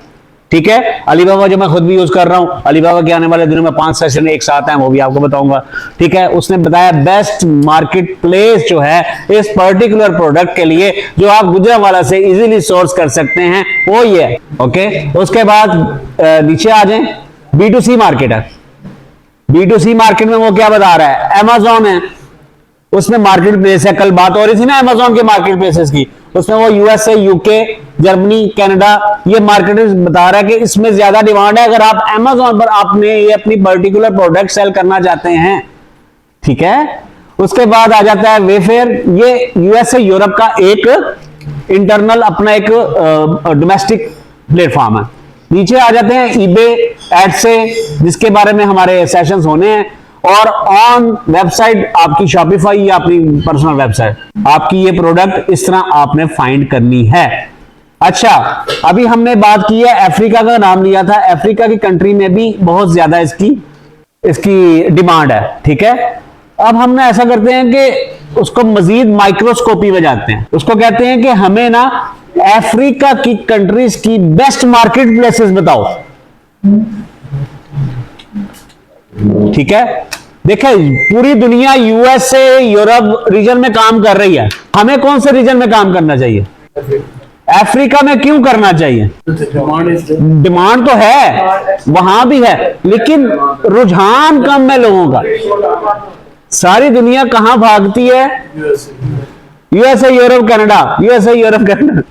ठीक है। अलीबाबा जो मैं खुद भी यूज कर रहा हूं, अलीबाबा के आने वाले दिनों में 5 सेशन एक साथ हैं, वो भी आपको बताऊंगा, ठीक है। उसने बताया बेस्ट मार्केट प्लेस जो है इस पर्टिकुलर प्रोडक्ट के लिए, जो आप गुजरांवाला से इजीली सोर्स कर सकते हैं, वो ये है, ओके। उसके बाद नीचे आ जाएं, B2C मार्केट है। B2C मार्केट में वो क्या बता रहा है? Amazon है, उसमें मार्केट प्लेस है। कल बात हो रही थी ना Amazon के मार्केट प्लेसेस की, उसमें वो USA, UK, जर्मनी, कनाडा, ये मार्केट बता रहा है कि इसमें ज्यादा डिमांड है। अगर आप Amazon पर आपने ये अपनी पर्टिकुलर प्रोडक्ट सेल करना चाहते हैं, ठीक है। उसके बाद आ जाता है वेफेयर, ये USA यूरोप का एक इंटरनल अपना एक डोमेस्टिक प्लेटफॉर्म है। नीचे आ जाते हैं eBay एड से, जिसके बारे में हमारे सेशंस होने हैं। और ऑन वेबसाइट आपकी शॉपिफाई या अपनी पर्सनल वेबसाइट, आपकी ये प्रोडक्ट इस तरह आपने फाइंड करनी है। अच्छा, अभी हमने बात की है अफ्रीका का नाम लिया था, अफ्रीका की कंट्री में भी बहुत ज्यादा इसकी डिमांड है, ठीक है। अब हम ना ऐसा करते हैं कि उसको मजीद माइक्रोस्कोपी में जाते हैं, उसको कहते हैं कि हमें ना अफ्रीका की कंट्रीज की बेस्ट मार्केट प्लेसेस बताओ, ठीक है। देखें, पूरी दुनिया USA यूरोप रीजन में काम कर रही है, हमें कौन से रीजन में काम करना चाहिए? अफ्रीका में क्यों करना चाहिए? डिमांड तो है, वहां भी है, लेकिन रुझान कम है लोगों का। सारी दुनिया कहां भागती है? USA यूरोप कनाडा,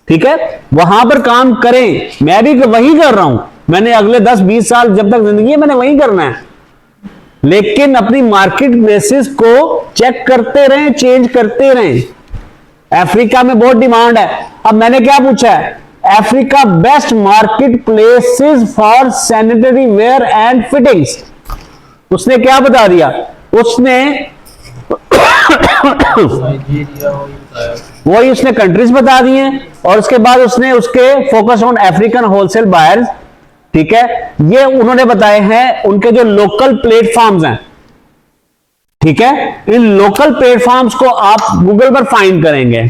ठीक है। वहां पर काम करें, मैं भी वही कर रहा हूं, मैंने अगले 10-20 साल जब तक जिंदगी है मैंने वही करना है, लेकिन अपनी मार्केट प्लेसेस को चेक करते रहें, चेंज करते रहें। अफ्रीका में बहुत डिमांड है। अब मैंने क्या पूछा है? Africa best market places for sanitary ware and fittings. उसने क्या बता दिया? उसने वही उसने कंट्रीज बता दी हैं, और उसके बाद उसने उसके focus on African wholesale buyers, ठीक है, ये उन्होंने बताए हैं उनके जो लोकल प्लेटफॉर्म्स हैं, ठीक है। इन लोकल प्लेटफॉर्म्स को आप गूगल पर फाइंड करेंगे,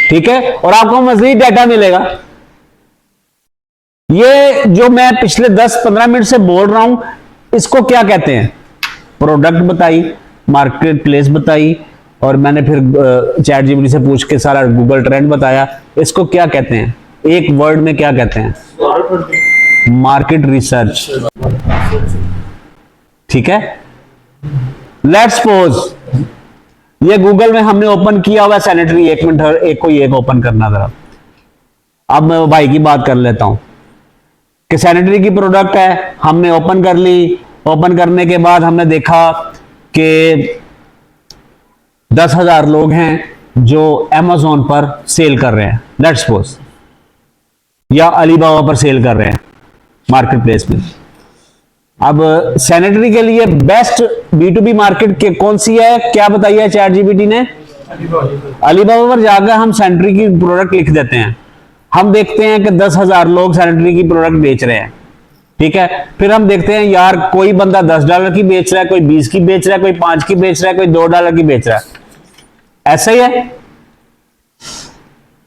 ठीक है, और आपको मजीद डाटा मिलेगा। ये जो मैं पिछले 10-15 मिनट से बोल रहा हूं, इसको क्या कहते हैं? प्रोडक्ट बताई, मार्केट प्लेस बताई, और मैंने फिर चैट जीपीटी से पूछ के सारा गूगल ट्रेंड बताया। इसको क्या कहते हैं? एक वर्ड में क्या कहते हैं? मार्केट रिसर्च, ठीक है। लेट्स सपोज ये गूगल में हमने ओपन किया हुआ सैनिटरी, एक मिनट एक को एक ओपन करना जरा। अब मैं भाई की बात कर लेता हूं कि सैनिटरी की प्रोडक्ट है, हमने ओपन कर ली। ओपन करने के बाद हमने देखा कि 10,000 लोग हैं जो Amazon पर सेल कर रहे हैं, लेट्स सपोज, या अलीबाबा पर सेल कर रहे हैं मार्केट प्लेस में। अब सैनिटरी के लिए बेस्ट B2B मार्केट के कौन सी है, क्या बताइए चैट जीपीटी ने? अलीबाबा पर जाकर हम सैनिटरी की प्रोडक्ट लिख देते हैं, हम देखते हैं कि 10,000 लोग सैनिटरी की प्रोडक्ट बेच रहे हैं, ठीक है। फिर हम देखते हैं यार कोई बंदा $10 की बेच रहा है, कोई 20 की बेच रहा है, कोई 5 की बेच रहा है, कोई $2 की बेच रहा है, ऐसा ही है।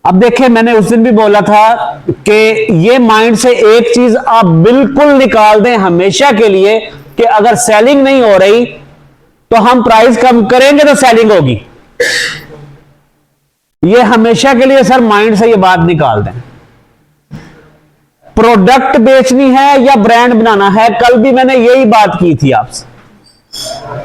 अब देखिए, मैंने उस दिन भी बोला था कि ये माइंड से एक चीज आप बिल्कुल निकाल दें हमेशा के लिए कि अगर सेलिंग नहीं हो रही तो हम प्राइस कम करेंगे तो सेलिंग होगी। ये हमेशा के लिए सर माइंड से ये बात निकाल दें। प्रोडक्ट बेचनी है या ब्रांड बनाना है, कल भी मैंने यही बात की थी आपसे।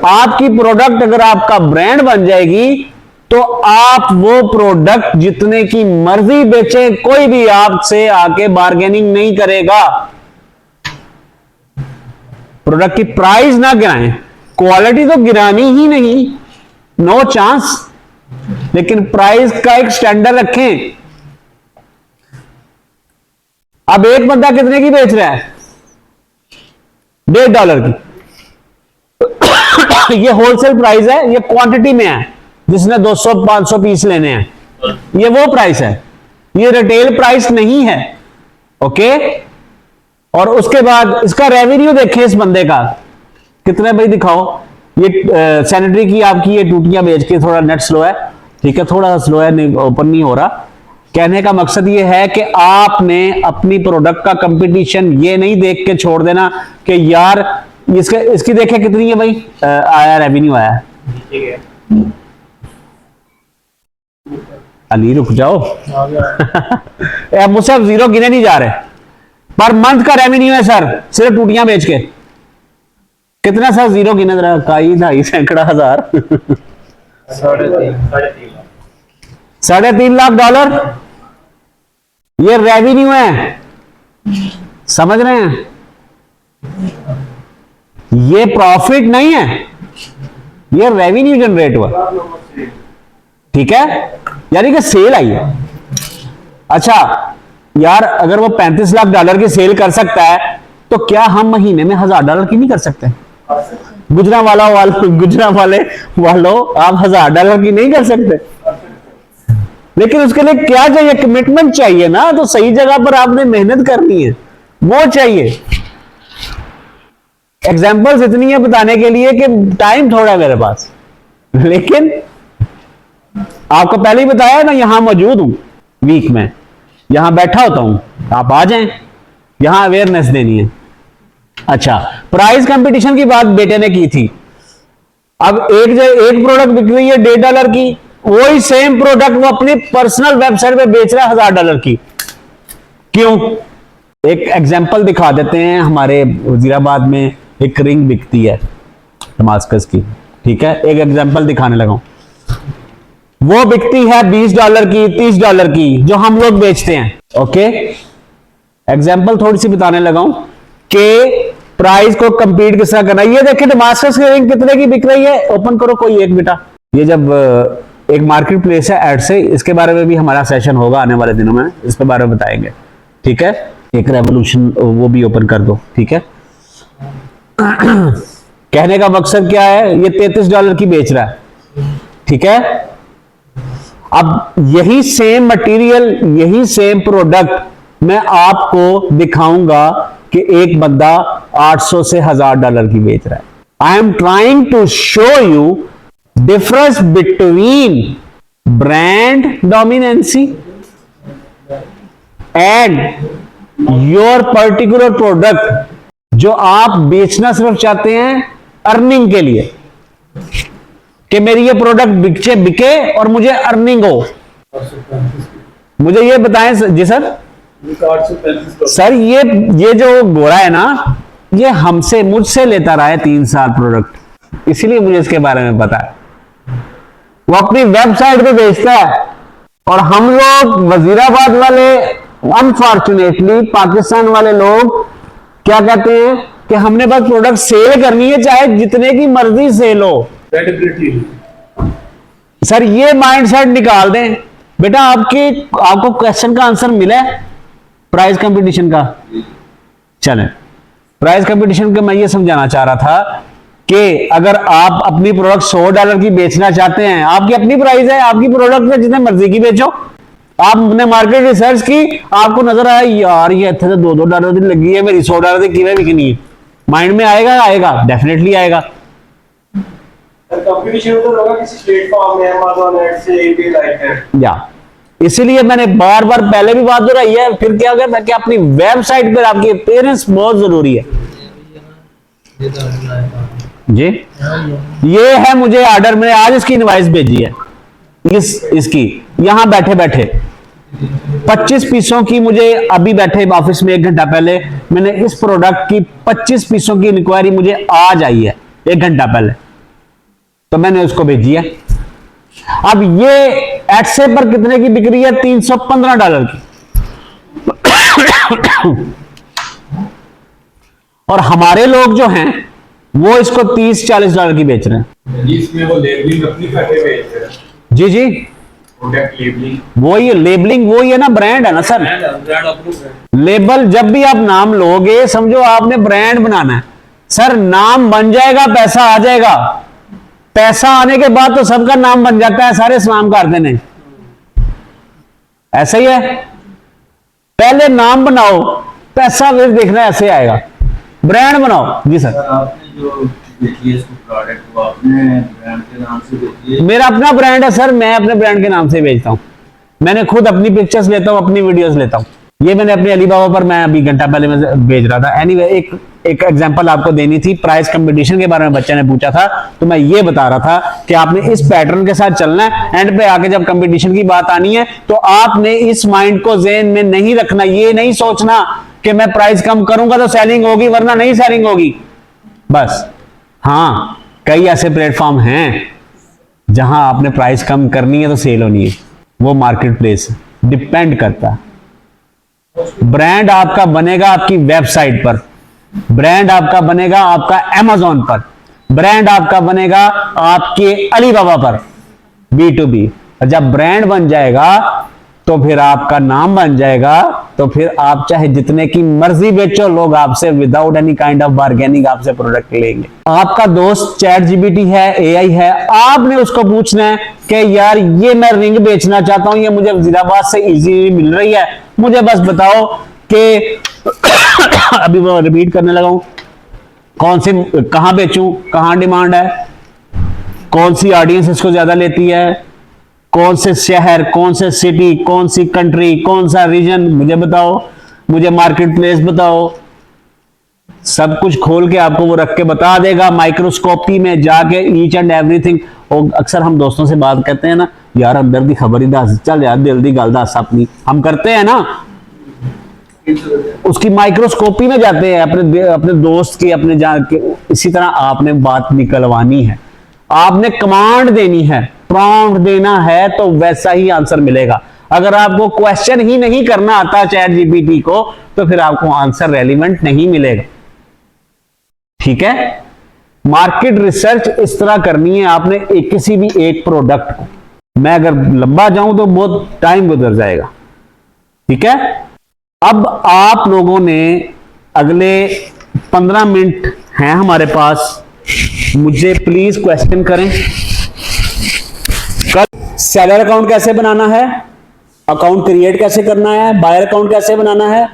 आपकी प्रोडक्ट अगर आपका ब्रांड बन जाएगी तो आप वो प्रोडक्ट जितने की मर्जी बेचें, कोई भी आपसे आके बार्गेनिंग नहीं करेगा। प्रोडक्ट की प्राइस ना गिराएं, क्वालिटी तो गिरानी ही नहीं, नो चांस। लेकिन प्राइस का एक स्टैंडर्ड रखें। अब एक बंदा कितने की बेच रहा है? $1.5 की। ये होलसेल प्राइस है, ये क्वांटिटी में है, जिसने 200-500 पीस लेने हैं, ये वो प्राइस है, ये रिटेल प्राइस नहीं है। ओके। और उसके बाद इसका रेवेन्यू देखें इस बंदे का कितने, भाई दिखाओ। ये सैनिटरी की आपकी ये टूटियां बेच के, थोड़ा नेट स्लो है, ठीक है, थोड़ा सा स्लो है, नहीं ओपन नहीं हो रहा। कहने का मकसद ये है कि आपने अपनी प्रोडक्ट का कंपटीशन ये नहीं देख के छोड़ देना कि यार इसकी देखे कितनी है भाई, आया रेवेन्यू आया। अली रुक जाओ। मुझसे अब जीरो गिने नहीं जा रहे। पर मंथ का रेवेन्यू है सर, सिर्फ टूटियां बेच के कितना सर? जीरो गिने जरा, काई 2.5 सैकड़ा हजार, $3.5 लाख ये रेवेन्यू है। समझ रहे हैं? ये प्रॉफिट नहीं है, ये रेवेन्यू जनरेट हुआ, ठीक है, यानी कि सेल आई है। अच्छा यार, अगर वो $35 लाख की सेल कर सकता है तो क्या हम महीने में $1000 की नहीं कर सकते? गुजरांवाले वालों, आप $1000 की नहीं कर सकते? लेकिन उसके लिए क्या चाहिए? कमिटमेंट चाहिए ना। तो सही जगह पर आपने मेहनत करनी है, वो चाहिए। एग्जांपल्स इतनी है बताने के लिए कि टाइम थोड़ा है मेरे पास, लेकिन आपको पहले ही बताया ना, यहां मौजूद हूं वीक में, यहां बैठा होता हूं, आप आ जाएं, यहां अवेयरनेस देनी है। अच्छा, प्राइस कंपटीशन की बात बेटे ने की थी। अब एक प्रोडक्ट बिक रही है $1.5 की, वही सेम प्रोडक्ट वो अपनी पर्सनल वेबसाइट पे बेच रहा है $1000 की। क्यों? एक एग्जांपल दिखा देते हैं। हमारे वजीराबाद में एक रिंग बिकती है डमास्कस की, ठीक है, एक एग्जांपल दिखाने लगा हूं। वो बिकती है $20 की, $30 की, जो हम लोग बेचते हैं। ओके, एग्जांपल थोड़ी सी बताने लगा हूं कि प्राइस को कंपीट किस तरह करना है। ये देखिए डमास्कस की रिंग कितने की बिक रही है। ओपन करो कोई एक बेटा। ये जब एक मार्केट प्लेस है एड से, इसके बारे में भी हमारा सेशन होगा आने वाले दिनों में, इस पे बारे में बताएंगे, ठीक है। एक रेवोल्यूशन वो भी ओपन कर दो, ठीक है। कहने का मकसद क्या है, ये $33 की बेच रहा है, ठीक है। अब यही सेम मटेरियल, यही सेम प्रोडक्ट मैं आपको दिखाऊंगा कि एक बंदा 800 से $1000 की बेच रहा है। I am trying to show you difference between brand dominancy and your particular product, जो आप बेचना सिर्फ चाहते हैं अर्निंग के लिए, कि मेरी ये प्रोडक्ट बिके और मुझे अर्निंग हो। मुझे ये बताएं जी सर। सर ये जो गोरा है ना, ये मुझसे लेता रहा है 3 साल प्रोडक्ट, इसीलिए मुझे इसके बारे में पता है। वो अपनी वेबसाइट पे बेचता है और हम लोग वजीराबाद वाले, अनफॉर्चुनेटली पाकिस्तान वाले लोग क्या कहते हैं कि हमने बस प्रोडक्ट सेल करनी है, चाहे जितने की मर्जी सेल हो। सर ये माइंडसेट निकाल दें बेटा। आपको क्वेश्चन का आंसर मिला है प्राइस कंपटीशन का? चलें, प्राइस कंपटीशन का मैं ये समझाना चाह रहा था कि अगर आप अपनी प्रोडक्ट $100 की बेचना चाहते हैं, आपकी अपनी प्राइस है, आपकी प्रोडक्ट है, जितने मर्जी की बेचो। आपने मार्केट रिसर्च की, आपको नजर आया यार ये इतने $2 की लगी है, मेरी $100 की किलो बिकनी है, माइंड में आएगा, डेफिनेटली आएगा। कंपटीशन तो होगा किसी प्लेटफॉर्म में, Amazon एड से भी लाइक है या, इसीलिए मैंने बार बार पहले भी बात हो रही है, फिर क्या कहता है कि अपनी वेबसाइट पर आपकी अपीयरेंस बहुत जरूरी है जी। ये है मुझे ऑर्डर, मैंने आज इसकी इनवॉइस भेजी है, इसकी यहां बैठे बैठे 25 पीसों की, मुझे अभी बैठे ऑफिस में 1 घंटा पहले मैंने इस प्रोडक्ट की 25 पीसों की इंक्वायरी मुझे आज आई है 1 घंटा पहले, तो मैंने उसको भेजी है। अब ये एडसे पर कितने की बिक रही है? $315 की। और हमारे लोग जो हैं वो इसको $30-40 की बेच रहे हैं। इसमें वो लेबलिंग अपनी करके बेचते हैं, जी जी, प्रोडक्ट लेबलिंग। वही लेबलिंग, वही है ना, ब्रांड है ना सर। ब्रांड अप्रूव है। लेबल जब भी आप नाम लोगे समझो आपने ब्रांड बनाना है सर। नाम बन जाएगा, पैसा आ जाएगा। पैसा आने के बाद तो सबका नाम बन जाता है, सारे सलाम कर देने। ऐसा ही है, पहले नाम बनाओ, पैसा फिर देखना ऐसे आएगा। ब्रांड बनाओ। जी सर। आपने जो बेची है इसको प्रोडक्ट वो आपने ब्रांड के नाम से बेची है? मेरा अपना ब्रांड है सर, मैं अपने ब्रांड के नाम से बेचता हूं। मैंने खुद अपनी पिक्चर्स लेता हूं, अपनी वीडियोस लेता हूं। ये मैंने अपने अलीबाबा पर मैं अभी घंटा पहले मैं बेच रहा था। एनीवे, एक एग्जांपल आपको देनी थी। प्राइस कंपटीशन के बारे में बच्चे ने पूछा था, तो मैं ये बता रहा था कि आपने इस पैटर्न के साथ चलना है। एंड पे आके जब कंपटीशन की बात आनी है तो आपने इस माइंड को ज़हन में नहीं रखना, ये नहीं सोचना कि मैं प्राइस कम करूंगा तो सेलिंग होगी वरना नहीं सेलिंग होगी, बस। हाँ, कई ऐसे प्लेटफॉर्म हैं जहां आपने प्राइस कम करनी है तो सेल होनी है, वो मार्केट प्लेस डिपेंड करता है। ब्रांड आपका बनेगा आपकी वेबसाइट पर, ब्रांड आपका बनेगा आपका Amazon पर, ब्रांड आपका बनेगा आपके अलीबाबा पर, B2B। और जब ब्रांड बन जाएगा तो फिर आपका नाम बन जाएगा, तो फिर आप चाहे जितने की मर्जी बेचो, लोग आपसे without any kind of bargaining आपसे प्रोडक्ट लेंगे। आपका दोस्त ChatGPT है, AI है, आपने उसको पूछना है कि यार ये मैं रिंग बेचना चाहता हूं, ये मुझे वजीराबाद से इजीली मिल रही है, मुझे बस बताओ कि अभी वो रिपीट करने लगा हूं, कौन सी, कहां बेचूं, कहां डिमांड है, कौन सी ऑडियंस इसको ज्यादा लेती है, कौन से शहर, कौन से सिटी, कौन सी कंट्री, कौन सा रीजन, मुझे बताओ, मुझे मार्केट प्लेस बताओ। सब कुछ खोल के आपको वो रख के बता देगा, माइक्रोस्कोपी में जाके ईच एंड एवरीथिंग। और अक्सर हम दोस्तों से बात करते हैं ना, यार अंदर दी खबर ही दस, चल यार दिल दी गल दस अपनी, हम करते हैं ना, उसकी माइक्रोस्कोपी में जाते हैं अपने दोस्त की, अपने जान के। इसी तरह आपने बात निकलवानी है, आपने कमांड देनी है, प्रॉम्प्ट देना है, तो वैसा ही आंसर मिलेगा। अगर आपको क्वेश्चन ही नहीं करना आता ChatGPT को, तो फिर आपको आंसर रेलिवेंट नहीं मिलेगा। ठीक है, मार्केट रिसर्च इस तरह करनी है आपने किसी भी एक प्रोडक्ट को। मैं अगर लंबा जाऊं तो बहुत टाइम गुजर जाएगा। ठीक है, अब आप लोगों ने अगले 15 मिनट हैं हमारे पास, मुझे प्लीज क्वेश्चन करें। कल सेलर अकाउंट कैसे बनाना है, अकाउंट क्रिएट कैसे करना है, बायर अकाउंट कैसे बनाना है,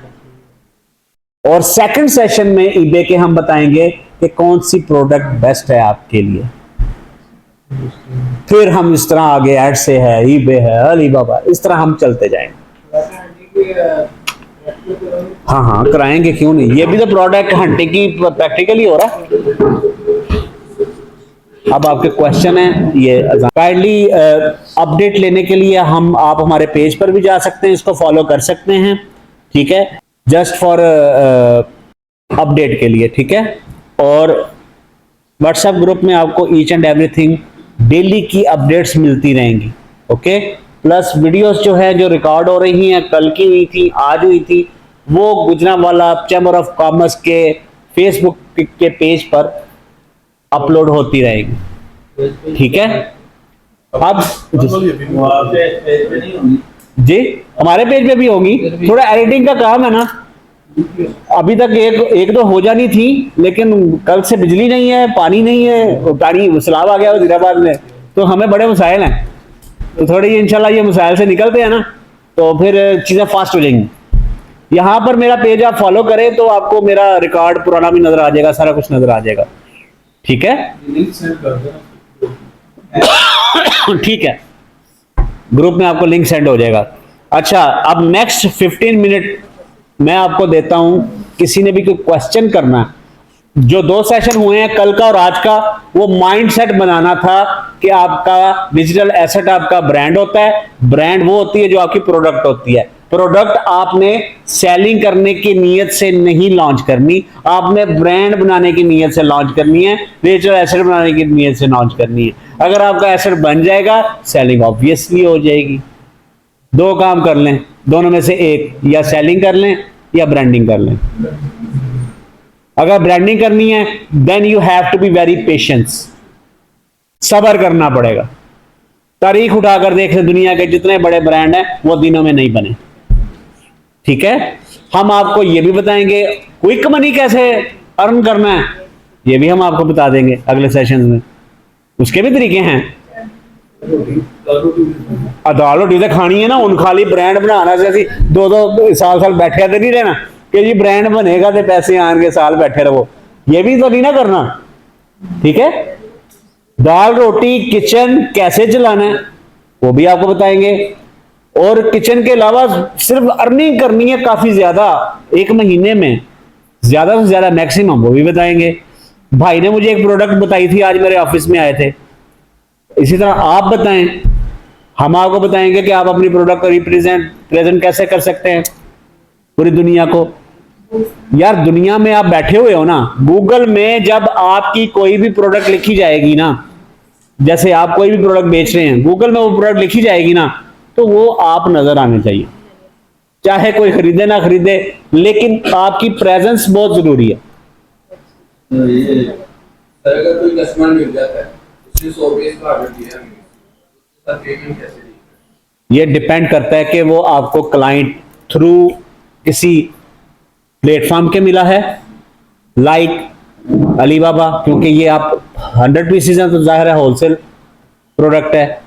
और सेकंड सेशन में ईबे के हम बताएंगे कि कौन सी प्रोडक्ट बेस्ट है आपके लिए। फिर हम इस तरह आगे ऐड से है, ईबे है, अलीबाबा, इस तरह हम चलते जाएंगे। हाँ हाँ कराएंगे, क्यों नहीं, ये भी तो प्रोडक्ट हंटिंग की प्रैक्टिकली हो रहा है। अब आपके क्वेश्चन है ये, काइंडली अपडेट लेने के लिए आप हमारे पेज पर भी जा सकते हैं, इसको फॉलो कर सकते हैं। ठीक है, जस्ट फॉर अपडेट के लिए। ठीक है, और व्हाट्सएप ग्रुप में आपको ईच एंड एवरीथिंग डेली की अपडेट्स मिलती रहेंगी। ओके, प्लस वीडियोस जो है जो रिकॉर्ड हो रही हैं, कल की हुई थी, आज हुई थी, वो गुजरांवाला चैम्बर ऑफ कॉमर्स के फेसबुक के पेज पर अपलोड होती रहेगी। ठीक है, अब जी हमारे पेज पे भी होगी, थोड़ा एडिटिंग का काम है ना, अभी तक एक दो हो जानी थी, लेकिन कल से बिजली नहीं है, पानी नहीं है, पानी सैलाब आ गया वजीराबाद में, तो हमें बड़े मसाइल हैं। तो थोड़ी इंशाल्लाह ये मसाइल से निकलते हैं ना, तो फिर चीज़ें फास्ट हो जाएंगी। यहाँ पर मेरा पेज आप फॉलो करें तो आपको मेरा रिकॉर्ड पुराना भी नजर आ जाएगा, सारा कुछ नजर आ जाएगा। ठीक है, ठीक है, ग्रुप में आपको लिंक सेंड हो जाएगा। अच्छा, अब नेक्स्ट 15 मिनट मैं आपको देता हूं, किसी ने भी कोई क्वेश्चन करना है। जो 2 सेशन हुए हैं कल का और आज का, वो माइंडसेट बनाना था कि आपका डिजिटल एसेट आपका ब्रांड होता है। ब्रांड वो होती है जो आपकी प्रोडक्ट होती है। प्रोडक्ट आपने सेलिंग करने की नीयत से नहीं लॉन्च करनी, आपने ब्रांड बनाने की नीयत से लॉन्च करनी है, डिजिटल एसेट बनाने की नीयत से लॉन्च करनी है। अगर आपका एसेट बन जाएगा, सेलिंग ऑब्वियसली हो जाएगी। 2 काम कर लें, दोनों में से एक, या सेलिंग कर लें या ब्रांडिंग कर लें। अगर ब्रांडिंग करनी है then you have to be very patience, सब्र करना पड़ेगा। तारीख उठाकर देख ले, दुनिया के जितने बड़े ब्रांड हैं वो दिनों में नहीं बने। ठीक है, हम आपको ये भी बताएंगे क्विक मनी कैसे अर्न करना है, ये भी हम आपको बता देंगे अगले सेशन में, उसके भी तरीके हैं। दाल रोटी तो खानी है ना, उन खाली ब्रांड बनाना से 2-2 साल बैठे तो नहीं रहना कि जी ब्रांड बनेगा तो पैसे आएंगे साल बैठे रहो, ये भी तो नहीं ना करना। ठीक है, दाल रोटी किचन कैसे चलाना है वो भी आपको बताएंगे, और किचन के अलावा सिर्फ अर्निंग करनी है काफी ज्यादा, एक महीने में ज्यादा से ज्यादा मैक्सिमम, वो भी बताएंगे। भाई ने मुझे एक प्रोडक्ट बताई थी, आज मेरे ऑफिस में आए थे, इसी तरह आप बताएं, हम आपको बताएंगे कि आप अपनी प्रोडक्ट को प्रेजेंट कैसे कर सकते हैं पूरी दुनिया को। यार दुनिया में आप बैठे हुए हो ना, गूगल में जब आपकी कोई भी प्रोडक्ट लिखी जाएगी ना, जैसे आप कोई भी प्रोडक्ट बेच रहे हैं, गूगल में वो प्रोडक्ट लिखी जाएगी ना, तो वो आप नजर आने चाहिए, चाहे कोई खरीदे ना खरीदे, लेकिन आपकी प्रेजेंस बहुत जरूरी है। तो ये सर अगर कोई कस्टमर मिल जाता है, उसने 100 पीस का ऑर्डर दिया, उसका पेमेंट कैसे देगा? ये डिपेंड करता है कि वो आपको क्लाइंट थ्रू किसी प्लेटफॉर्म के मिला है, लाइक अलीबाबा, क्योंकि ये आप 100 पीसेज हैं तो जाहिर है होलसेल प्रोडक्ट है,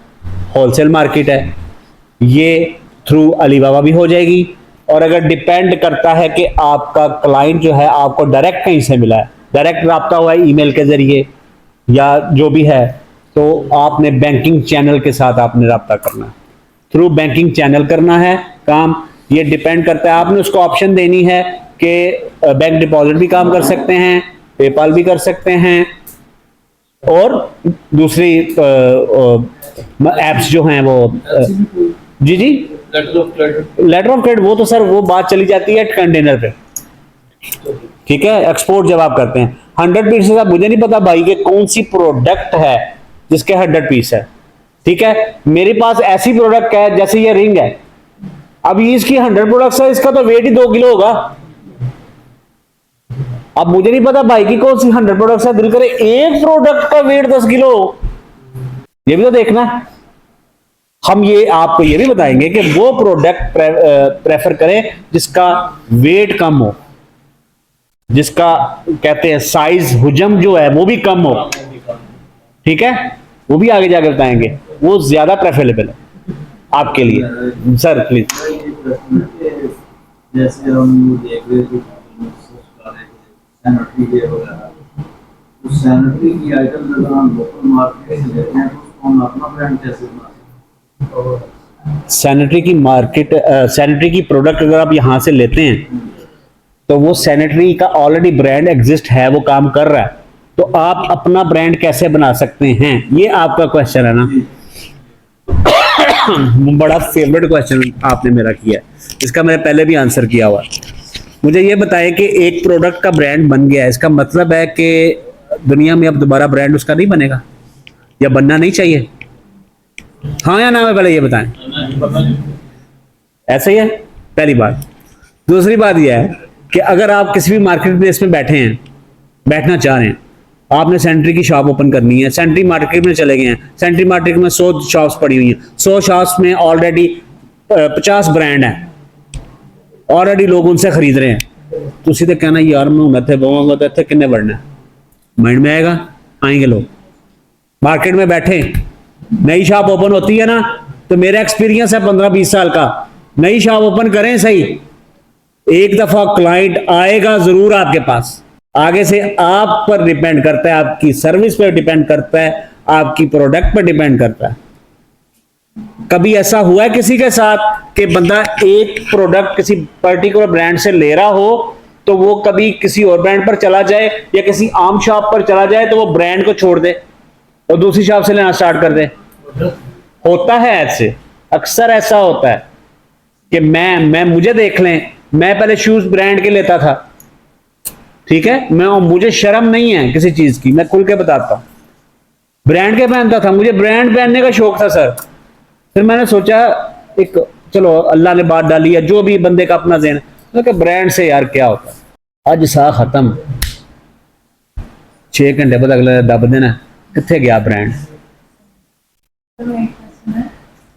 होलसेल मार्केट है, ये थ्रू अलीबाबा भी हो जाएगी। और अगर डिपेंड करता है कि आपका क्लाइंट जो है आपको डायरेक्ट कहीं से मिला है, डायरेक्ट रब्ता हुआ है ईमेल के जरिए या जो भी है, तो आपने बैंकिंग चैनल के साथ आपने रब्ता करना है, थ्रू बैंकिंग चैनल करना है काम। ये डिपेंड करता है, आपने उसको ऑप्शन देनी है कि बैंक डिपॉजिट भी काम कर सकते हैं, पेपाल भी कर सकते हैं, और दूसरी एप्स जो हैं वो जी जी letter of credit, letter of credit, वो तो सर वो बात चली जाती है कंटेनर पे। ठीक है, एक्सपोर्ट जब आप करते हैं 100 पीस, मुझे नहीं पता भाई के कौन सी प्रोडक्ट है जिसके 100 पीस है। ठीक है, मेरे पास ऐसी प्रोडक्ट है जैसे ये रिंग है, अब इसकी 100 प्रोडक्ट्स है, इसका तो वेट ही 2 किलो होगा। अब मुझे नहीं पता भाई की कौन सी 100 प्रोडक्ट्स है, दिल करे एक प्रोडक्ट का वेट 10 किलो हो, ये भी तो देखना है। हम ये आपको ये भी बताएंगे कि वो प्रोडक्ट प्रेफर करें जिसका वेट कम हो, जिसका कहते हैं साइज हुजम जो है वो भी कम हो। ठीक है, वो भी आगे जाकर बताएंगे, वो ज्यादा प्रेफरेबल है आपके लिए। Sir please. जैसे हम देख रहे थे सैनिटरी वेयर वगैरह, तो सैनिटरी की आइटम अगर हम लोकल मार्केट से लेते हैं तो उसको हम अपना ब्रांड कैसे बना सकते हैं? सैनिटरी की मार्केट, सैनिटरी की प्रोडक्ट अगर आप यहां से लेते हैं तो वो सैनिटरी का ऑलरेडी ब्रांड एग्जिस्ट है, वो काम कर रहा है, तो आप अपना ब्रांड कैसे बना सकते हैं, ये आपका क्वेश्चन है ना। बड़ा फेवरेट क्वेश्चन आपने मेरा किया है, इसका मैंने पहले भी आंसर किया हुआ है। मुझे ये बताएं कि एक प्रोडक्ट का ब्रांड बन गया है, इसका मतलब है कि दुनिया में अब दोबारा ब्रांड उसका नहीं बनेगा या बनना नहीं चाहिए? हाँ या ना, मैं पहले ये बताएं। ऐसा ही है पहली बात। दूसरी बात यह है कि अगर आप किसी भी मार्केट प्लेस में बैठे हैं, बैठना चाह रहे हैं, आपने सैनिटरी की शॉप ओपन करनी है, सैनिटरी मार्केट में चले गए हैं, सैनिटरी मार्केट में 100 शॉप्स पड़ी हुई हैं, 100 शॉप्स में ऑलरेडी 50 ब्रांड हैं, ऑलरेडी लोग उनसे खरीद रहे हैं, तो सीधे कहना यार मैं उन्हें बोलूंगा तो इतने किन्ने बढ़ना, माइंड में आएगा? आएंगे लोग। मार्केट में बैठे, नई शॉप ओपन होती है ना, तो मेरा एक्सपीरियंस है 15-20 साल का, नई शॉप ओपन करें सही, एक दफा क्लाइंट आएगा जरूर आपके पास। आगे से आप पर डिपेंड करता है, आपकी सर्विस पर डिपेंड करता है, आपकी प्रोडक्ट पर डिपेंड करता है। कभी ऐसा हुआ है किसी के साथ कि बंदा एक प्रोडक्ट किसी पर्टिकुलर ब्रांड से ले रहा हो तो वो कभी किसी और ब्रांड पर चला जाए या किसी आम शॉप पर चला जाए तो वो ब्रांड को छोड़ दे और दूसरी शॉप से लेना स्टार्ट कर दे? होता है ऐसे, अक्सर ऐसा होता है कि मैं मुझे देख लें, मैं पहले शूज ब्रांड के लेता था, ठीक है, मुझे शर्म नहीं है किसी चीज की, मैं खुल के बताता हूं, ब्रांड के पहनता था, मुझे ब्रांड पहनने का शौक था सर। फिर मैंने सोचा एक चलो अल्लाह ने बात डाली है, जो भी बंदे का अपना ज़हन है, ब्रांड से यार क्या होता है। आज सा खत्म, 6 घंटे बाद अगले दब देना कितने गया ब्रांड।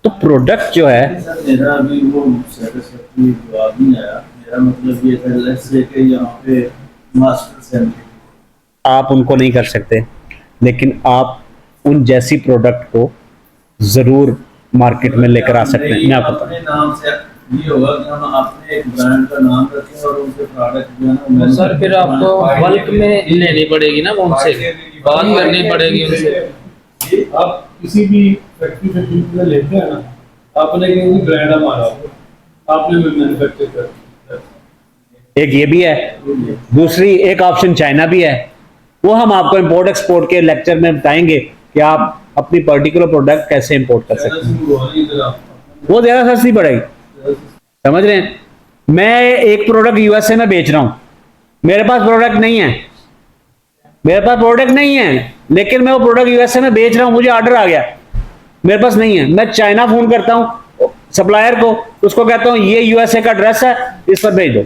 तो प्रोडक्ट जो है सर मेरा अभी वो सेटिस्फैक्टरी जवाब नहीं आया। मेरा मतलब ये था लेट्स से कि यहाँ पे मास्टर सैनिटरी आप उनको नहीं कर सकते, लेकिन आप उन जैसी प्रोडक्ट को जरूर मार्केट में लेकर आ सकते हैं। मैं आपको अपने नाम से ये होगा कि हम अपने एक ब्रांड का नाम रखें और उनके प्रोडक्ट जो है ना वो सर फिर आपको बल्क में लेनी पड़ेगी ना, वो उनसे बात करनी पड़ेगी उनसे। ये आप किसी भी फैक्ट्री से लेते हैं ना, आपने कहीं ब्रांड हमारा हो, आपने मैन्युफैक्चर कर। एक ये भी है, दूसरी एक ऑप्शन चाइना भी है, वो हम आपको इंपोर्ट एक्सपोर्ट के लेक्चर में बताएंगे कि आप अपनी पर्टिकुलर प्रोडक्ट कैसे इंपोर्ट कर सकते हैं। वो ज्यादा सस्ती पड़ेगी, समझ रहे हैं। मैं एक प्रोडक्ट यूएसए में बेच रहा हूं, मेरे पास प्रोडक्ट नहीं है, लेकिन मैं वो प्रोडक्ट यूएसए में बेच रहा हूं, मुझे ऑर्डर आ गया, मेरे पास नहीं है। मैं चाइना फोन करता हूं सप्लायर को, उसको कहता हूं ये यूएसए का एड्रेस है, इस पर भेज दो।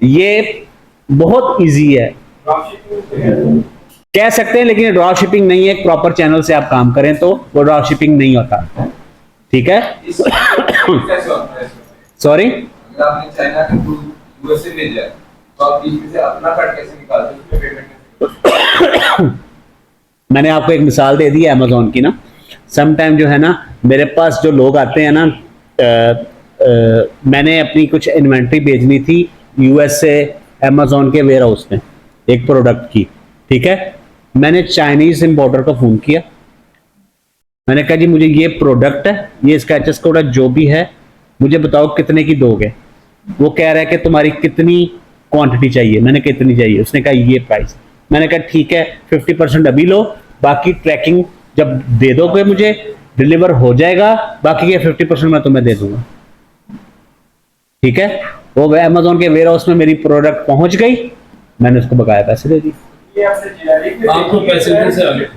ये बहुत इजी है, कह सकते हैं, लेकिन ड्रॉप शिपिंग नहीं है। एक प्रॉपर चैनल से आप काम करें तो वो ड्रॉप शिपिंग नहीं होता, ठीक है। कैसे होता है? सॉरी, अगर आपने चाइना के थ्रू यूएसए भेजा है, तो आप बीच में से अपना कट कैसे निकालते हैं, उसमें पेमेंट मैंने आपको एक मिसाल दे दी है अमेजोन की ना। समटाइम जो है ना, मेरे पास जो लोग आते हैं ना, मैंने अपनी कुछ इन्वेंट्री भेजनी थी यूएसए अमेजोन के वेयर हाउस में एक प्रोडक्ट की, ठीक है। मैंने चाइनीज इंपोर्टर को फोन किया, मैंने कहा जी मुझे ये प्रोडक्ट है, ये इसका एचएस कोड है, जो भी है मुझे बताओ कितने की दोगे। वो कह रहा है कि तुम्हारी कितनी क्वांटिटी चाहिए। मैंने कहा कितनी चाहिए, उसने कहा ये प्राइस। मैंने कहा ठीक है 50% अभी लो, बाकी ट्रैकिंग जब दे दोगे मुझे डिलीवर हो जाएगा, बाकी के 50% मैं तुम्हें दे दूंगा, ठीक है। वो अमेजोन के वेयर हाउस में मेरी प्रोडक्ट पहुंच गई, मैंने उसको बकाया पैसे दे दिए। आपको पैसे कैसे आ गए?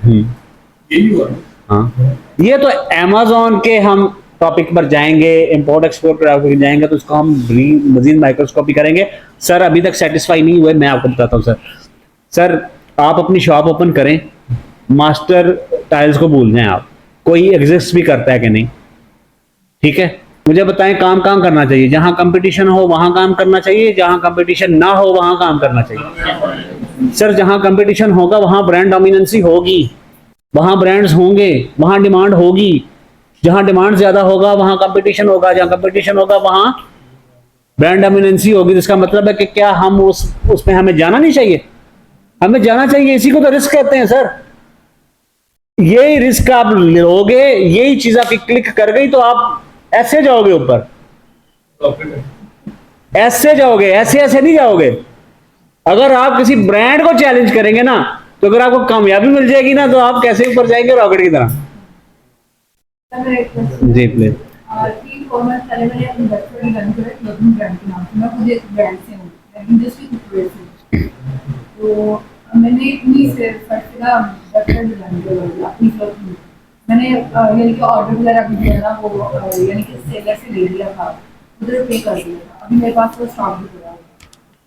यही हुआ। हाँ, ये तो अमेजोन के हम टॉपिक पर जाएंगे, इंपोर्ट एक्सपोर्ट पर जाएंगे तो उसको हम मजीद माइक्रोस्कोपी करेंगे। सर अभी तक सेटिस्फाई नहीं हुए, मैं आपको बताता हूँ। सर आप अपनी शॉप ओपन करें, मास्टर टाइल्स को भूल जाएं आप, कोई एग्जिस्ट भी करता है कि नहीं, ठीक है। मुझे बताएं काम करना चाहिए, जहां कंपटीशन हो वहां काम करना चाहिए, जहां कंपटीशन ना हो वहां काम करना चाहिए। सर जहां कंपटीशन होगा वहां ब्रांड डोमिनेंसी होगी, वहां ब्रांड्स होंगे, वहां डिमांड होगी। जहां डिमांड ज्यादा होगा वहां कंपटीशन होगा, जहां कंपटीशन होगा वहां ब्रांड डोमिनेंसी होगी। जिसका मतलब है कि क्या हम उसमें हमें जाना नहीं चाहिए? हमें जाना चाहिए, इसी को तो रिस्क कहते हैं सर। यही रिस्क आप लोगे, यही चीज आपकी क्लिक कर गई तो आप ऐसे जाओगे ऊपर, ऐसे जाओगे, ऐसे नहीं जाओगे। अगर आप किसी ब्रांड को चैलेंज करेंगे ना, तो अगर आपको कामयाबी मिल जाएगी ना, तो आप कैसे ऊपर जाएंगे रॉकेट की तरह। जी प्लीज। 3-4 मंथ पहले मैंने अपनी वेबसाइट रन किया क्लोथिंग ब्रांड के नाम से। मैं खुद एक ब्रांड से हूँ, इंडस्ट्री कुकवेयर से। तो मैंने इतनी से फर्स्ट का वेबसाइट डिजाइन किया अपनी क्लोथिंग। मैंने यानी कि ऑर्डर वगैरह भी दिया ना, वो यानी कि सेलर से ले लिया था, उधर पे कर दिया था। अभी मेरे पास वो स्टॉक भी पड़ा है।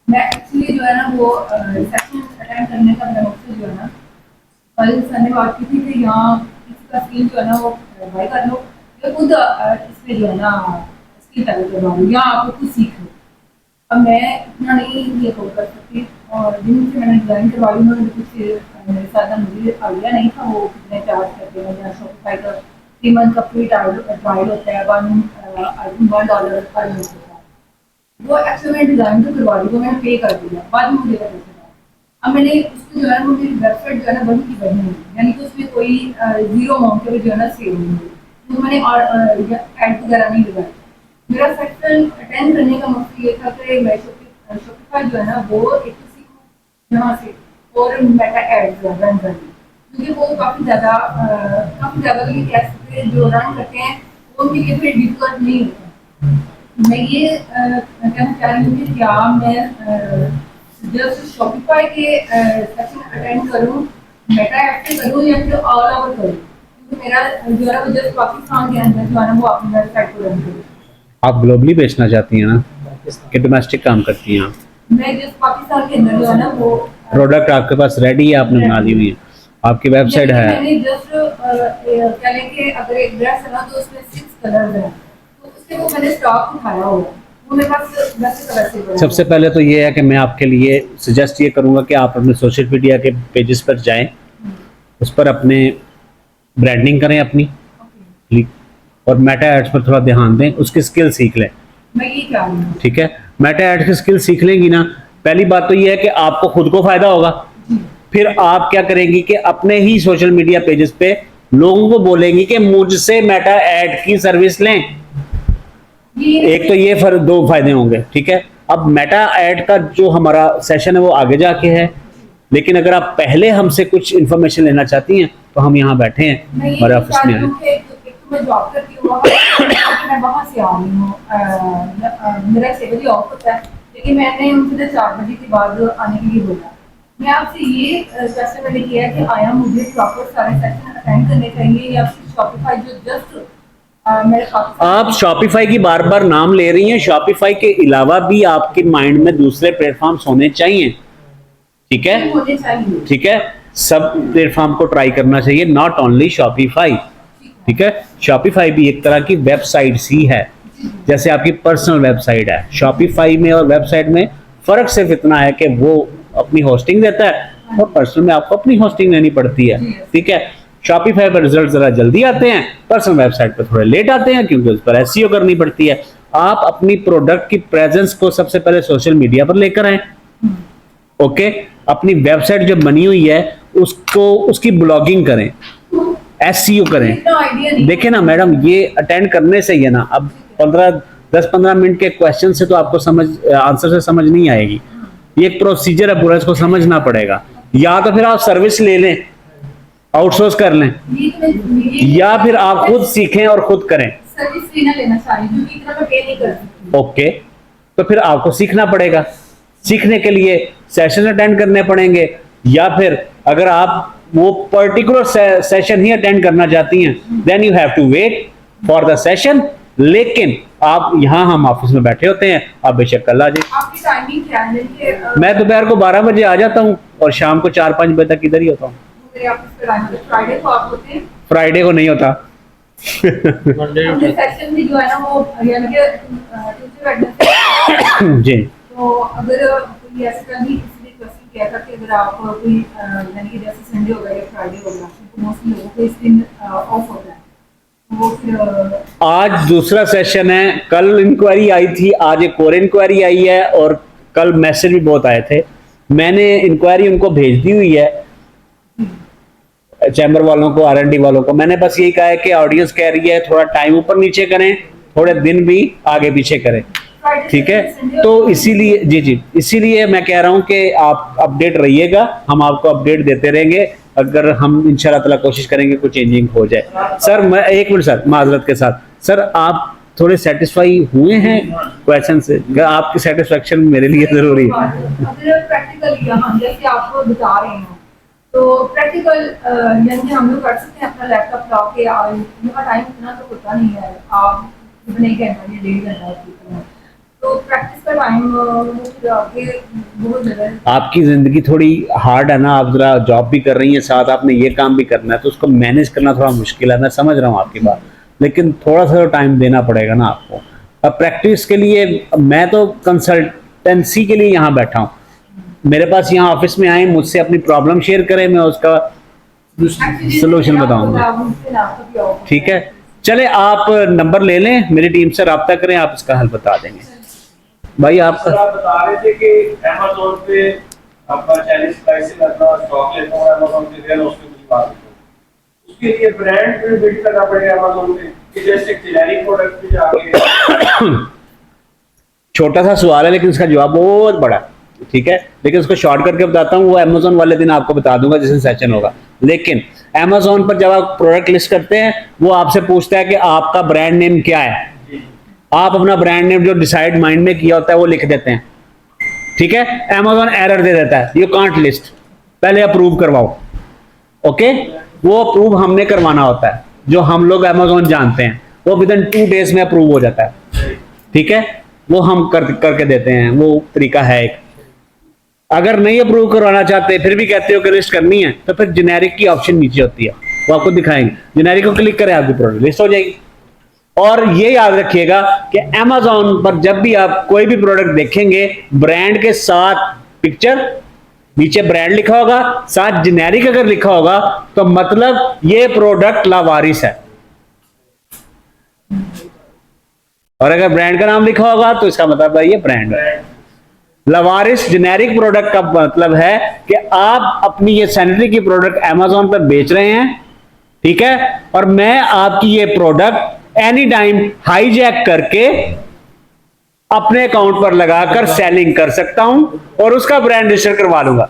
मैं एक्चुअली जो है ना वो रिसेप्शन अटेंड करने का मेरा मकसद जो है ना, कल सर ने बात की थी कि यहाँ किसी का स्किल जो है ना वो बाय कर लो, या खुद इसमें जो है ना स्किल डेवलप करवाओ, या आप खुद सीख लो। अब मैं इतना नहीं ये कर सकती, और जिनसे मैंने डिज़ाइन करवाई उन्होंने कुछ मेरे साथ मुझे आइडिया नहीं था वो कितने चार्ज करते हैं। या शॉपिफाई का 3 मंथ का फ्री ट्रायल होता है, $1 पर मंथ होता है। वो एक्चुअली मैंने डिज़ाइन तो करवा दी, वो मैंने पे कर दिया, बाद में मुझे पता चला। अब मैंने उसको जो है ना वो मेरी वेबसाइट जो है ना बड़ी की बनी हुई, यानी कि उसमें कोई 0 अमाउंट के जो है ना सेल नहीं हुई, तो मैंने ऐड वगैरह नहीं लगाई। मेरा सेक्शन अटेंड करने का मकसद ये था कि मैं शॉपिफाई जो है ना वो एक तो सीखूँ यहाँ से, और मेटा एड्स रन करनी, क्योंकि वो काफ़ी ज़्यादा तो ये कह सकते हैं जो रन करते हैं वो उनके लिए फिर डिफिकल्ट नहीं होता। मैं ये कहना चाह रही हूँ कि क्या मैं जस्ट शॉपिफाई के सेक्शन अटेंड करूँ, मेटा ऐप से करूँ, या फिर ऑल ओवर करूँ? क्योंकि मेरा जो है वो जस्ट पाकिस्तान के अंदर जो है ना वो अपनी वेबसाइट को रन करूँ। आप ग्लोबली बेचना चाहती हैं ना, कि डोमेस्टिक काम करती हैं आप? मैं जस्ट पाकिस्तान के अंदर जो है ना वो प्रोडक्ट आपके पास रेडी है, आपने बना दी हुई है, आपकी वेबसाइट है। मैंने जस्ट क्या लेके अगर एक ड्रेस है ना तो उसमें 6 कलर हैं, तो उसके वो मैंने स्टॉक उठाया हुआ है, वो मेरे पास वैसे कलर से बना सबसे पहले तो ये है कि मैं आपके लिए सजेस्ट ये करूंगा कि आप अपने सोशल मीडिया के पेजेस पर जाएं, उस पर अपने ब्रांडिंग करें अपनी, ठीक, और मेटा एड्स पर थोड़ा ध्यान दें, उसकी स्किल सीख लें। मैं ये क्या हूँ। ठीक है, मेटा एड्स की स्किल सीख लेंगी ना, पहली बात तो ये है कि आपको खुद को फायदा होगा, फिर आप क्या करेंगी कि अपने ही सोशल मीडिया पेजेस पे लोगों को बोलेंगी कि मुझसे मेटा एड की सर्विस लें। एक तो ये दो फायदे होंगे। ठीक है, अब मेटा एड का जो हमारा सेशन है वो आगे जाके है, लेकिन अगर आप पहले हमसे कुछ इंफॉर्मेशन लेना चाहती हैं तो हम यहाँ बैठे हैं, हमारे ऑफिस में आए। मैं जॉब करती हूँ मैं वहाँ से आ रही हूँ, मेरा 7 बजे ऑफ होता है, लेकिन मैंने उनसे 4 बजे के बाद आने के लिए बोला। मैं आपसे ये क्वेश्चन मैंने किया है कि आया मुझे प्रॉपर सारे सेशन अटेंड करने चाहिए या फिर शॉपिफाई जो जस्ट मेरे आप शॉपिफाई की बार बार नाम ले रही हैं, शॉपिफाई के अलावा भी आपके माइंड में दूसरे प्लेटफॉर्म्स होने चाहिए। ठीक है, होने चाहिए। ठीक है, सब प्लेटफॉर्म को ट्राई करना चाहिए, नॉट ओनली शॉपिफाई। ठीक है, शॉपिफाई भी एक तरह की वेबसाइट ही है, जैसे आपकी पर्सनल वेबसाइट है। शॉपिफाई में और वेबसाइट में फर्क सिर्फ इतना है कि वो अपनी होस्टिंग देता है और पर्सनल में आपको अपनी होस्टिंग लेनी पड़ती है। ठीक है, शॉपिफाई पर रिजल्ट जरा जल्दी आते हैं, पर्सनल वेबसाइट पर थोड़े लेट आते हैं क्योंकि उस पर एसईओ करनी पड़ती है। आप अपनी प्रोडक्ट की प्रेजेंस को सबसे पहले सोशल मीडिया पर लेकर आए। ओके, अपनी वेबसाइट जो बनी हुई है उसको उसकी ब्लॉगिंग करें, एसईओ करें। देखें ना मैडम, ये अटेंड करने से ही है ना, अब 10-15 मिनट के क्वेश्चन से तो आपको आंसर से समझ नहीं आएगी। ये एक प्रोसीजर है पूरा, इसको समझना पड़ेगा। या तो फिर आप सर्विस ले लें, आउटसोर्स कर लें, या फिर आप खुद सीखें और खुद करें। सर्विस फी ना लेना चाहिए क्योंकि इतना मैं पे नहीं कर सकती। ओके, तो फिर आपको सीखना पड़ेगा। सीखने के लिए सेशन अटेंड करने पड़ेंगे, या फिर अगर आप वो पर्टिकुलर सेशन ही अटेंड करना चाहती हैं then you have to wait for the session. लेकिन आप यहाँ हम ऑफिस में बैठे होते हैं, आप बेशक कल आ जाइए। आपकी टाइमिंग क्या है? मैं दोपहर को 12 बजे आ जाता हूँ और शाम को 4-5 बजे तक इधर ही होता हूँ। मेरे ऑफिस पे टाइम फ्राइडे को आप होते हैं? फ्राइडे को नहीं होता। मंडे अपने सेशन भी जो है ना वो यानी कि ट्यूसडे वेडनेसडे। जी, तो अगर कोई ऐसा कभी किसी ने क्वेश्चन किया था कि अगर आप कोई यानी कि जैसे संडे हो गया या फ्राइडे हो गया तो मोस्टली लोगों को इस दिन ऑफ होता है, वो फिर आज दूसरा सेशन है। कल इंक्वायरी आई थी, आज एक और इंक्वायरी आई है, और कल मैसेज भी बहुत आए थे। मैंने इंक्वायरी उनको भेज दी हुई है, चैम्बर वालों को, R&D वालों को। मैंने बस यही कहा है कि ऑडियंस कह रही है थोड़ा टाइम ऊपर नीचे करें, थोड़े दिन भी आगे पीछे करें। ठीक है, तो इसीलिए जी इसीलिए मैं कह रहा हूं कि आप अपडेट रहिएगा, हम आपको अपडेट देते रहेंगे। अगर हम इंशाल्लाह ताला कोशिश करेंगे कुछ चेंजिंग हो जाए। सर मैं एक मिनट सर, माजरत के साथ सर, आप थोड़े सेटिस्फाई हुए हैं क्वेश्चन से? आपकी सेटिस्फेक्शन मेरे लिए जरूरी है। अगर प्रैक्टिकल यहाँ जैसे आपको बता रहे हैं तो प्रैक्टिकल यानी हम लोग कर सकते हैं अपना लैपटॉप ला के, मेरा टाइम इतना तो होता नहीं है, आप इतना ही घंटा या 1.5 घंटा, तो प्रैक्टिस का टाइम बहुत ज़्यादा। आपकी जिंदगी थोड़ी हार्ड है ना, आप जरा जॉब भी कर रही हैं, साथ आपने ये काम भी करना है, तो उसको मैनेज करना थोड़ा मुश्किल है। मैं समझ रहा हूँ आपकी बात, लेकिन थोड़ा सा टाइम देना पड़ेगा ना आपको। अब प्रैक्टिस के लिए मैं तो कंसल्टेंसी के लिए यहाँ बैठा हूँ, मेरे पास यहाँ ऑफिस में आए, मुझसे अपनी प्रॉब्लम शेयर करें, मैं उसका सोल्यूशन बताऊंगा। ठीक है, चले आप नंबर ले लें, मेरी टीम से रब्ता करें, आप इसका हल बता देंगे। भाई आपका आप बता रहे थे कि Amazon पे आपका चाइनीज प्राइसिंग करना, स्टॉक लेता हूँ Amazon पे, देन उसमें कुछ बात है, उसके लिए ब्रांड भी बिल्ड करना पड़ेगा Amazon पे कि जैसे जेनेरिक प्रोडक्ट पे जाके। छोटा सा सवाल है लेकिन इसका जवाब बहुत बड़ा है। ठीक है, लेकिन उसको शॉर्ट करके बताता हूँ, वो Amazon वाले दिन आपको बता दूंगा जिस दिन सेशन होगा। लेकिन Amazon पर जब आप प्रोडक्ट लिस्ट करते हैं, वो आपसे पूछता है कि आपका ब्रांड नेम क्या है। आप अपना ब्रांड नेम जो डिसाइड माइंड में किया होता है वो लिख देते हैं। ठीक है, Amazon एरर दे देता है, यू कांट लिस्ट, पहले अप्रूव करवाओ। ओके, वो अप्रूव हमने करवाना होता है, जो हम लोग Amazon जानते हैं, वो विदिन 2 डेज में अप्रूव हो जाता है। ठीक है, वो हम करके देते हैं, वो तरीका है एक। अगर नहीं अप्रूव करवाना चाहते फिर भी कहते हो कि लिस्ट करनी है, तो फिर जेनेरिक की ऑप्शन नीचे होती है, वो आपको दिखाएंगे। जेनेरिक को क्लिक करें, आपकी प्रोडक्ट लिस्ट हो जाएगी। और ये याद रखिएगा कि Amazon पर जब भी आप कोई भी प्रोडक्ट देखेंगे, ब्रांड के साथ पिक्चर, नीचे ब्रांड लिखा होगा, साथ जेनेरिक अगर लिखा होगा, तो मतलब ये प्रोडक्ट लावारिस है। और अगर ब्रांड का नाम लिखा होगा तो इसका मतलब है ये ब्रांड है। लावारिस जेनेरिक प्रोडक्ट का मतलब है कि आप अपनी ये सैनिटरी की प्रोडक्ट Amazon पर बेच रहे हैं, ठीक है, और मैं आपकी ये प्रोडक्ट एनी टाइम हाईजैक करके अपने अकाउंट पर लगाकर सेलिंग कर सकता हूं और उसका ब्रांड रजिस्टर करवा लूंगा।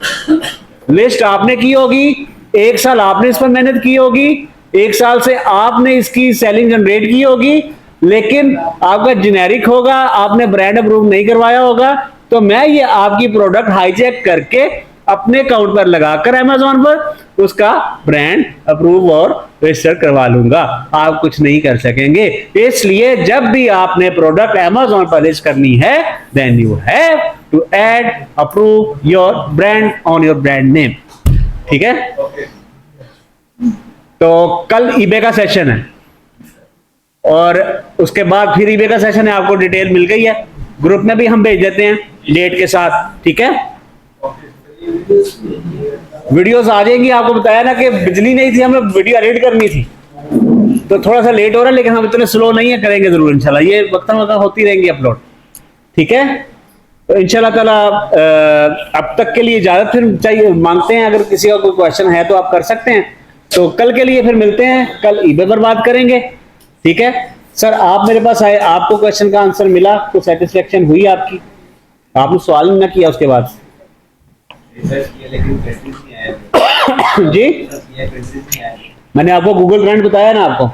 लिस्ट आपने की होगी, 1 साल आपने इस पर मेहनत की होगी, 1 साल से आपने इसकी सेलिंग जनरेट की होगी, लेकिन आपका जेनेरिक होगा, आपने ब्रांड अप्रूव नहीं करवाया होगा, तो मैं ये आपकी प्रोडक्ट हाईजैक करके अपने अकाउंट पर लगाकर Amazon पर उसका ब्रांड अप्रूव और रजिस्टर करवा लूंगा। आप कुछ नहीं कर सकेंगे। इसलिए जब भी आपने प्रोडक्ट Amazon पर लिस्ट करनी है, then you have to add approve your brand on your brand name. ठीक है, तो कल eBay का सेशन है और उसके बाद फिर eBay का सेशन है। आपको डिटेल मिल गई है, ग्रुप में भी हम भेज देते हैं डेट के साथ। ठीक है, वीडियोस आ जाएंगी। आपको बताया ना कि बिजली नहीं थी, हमें वीडियो एडिट करनी थी, तो थोड़ा सा लेट हो रहा है, लेकिन हम इतने स्लो नहीं है, करेंगे जरूर इंशाल्लाह। ये वक्त होती रहेंगी अपलोड। ठीक है, तो इंशाल्लाह ताला अब तक के लिए इजाजत फिर चाहिए मांगते हैं। अगर किसी का कोई क्वेश्चन है तो आप कर सकते हैं। तो कल के लिए फिर मिलते हैं, कल eBay पर बात करेंगे। ठीक है सर, आप मेरे पास आए, आपको क्वेश्चन का आंसर मिला तो सेटिस्फेक्शन हुई आपकी? आपने सवाल ना किया उसके बाद? जी, मैंने आपको गूगल ट्रेंड बताया ना आपको।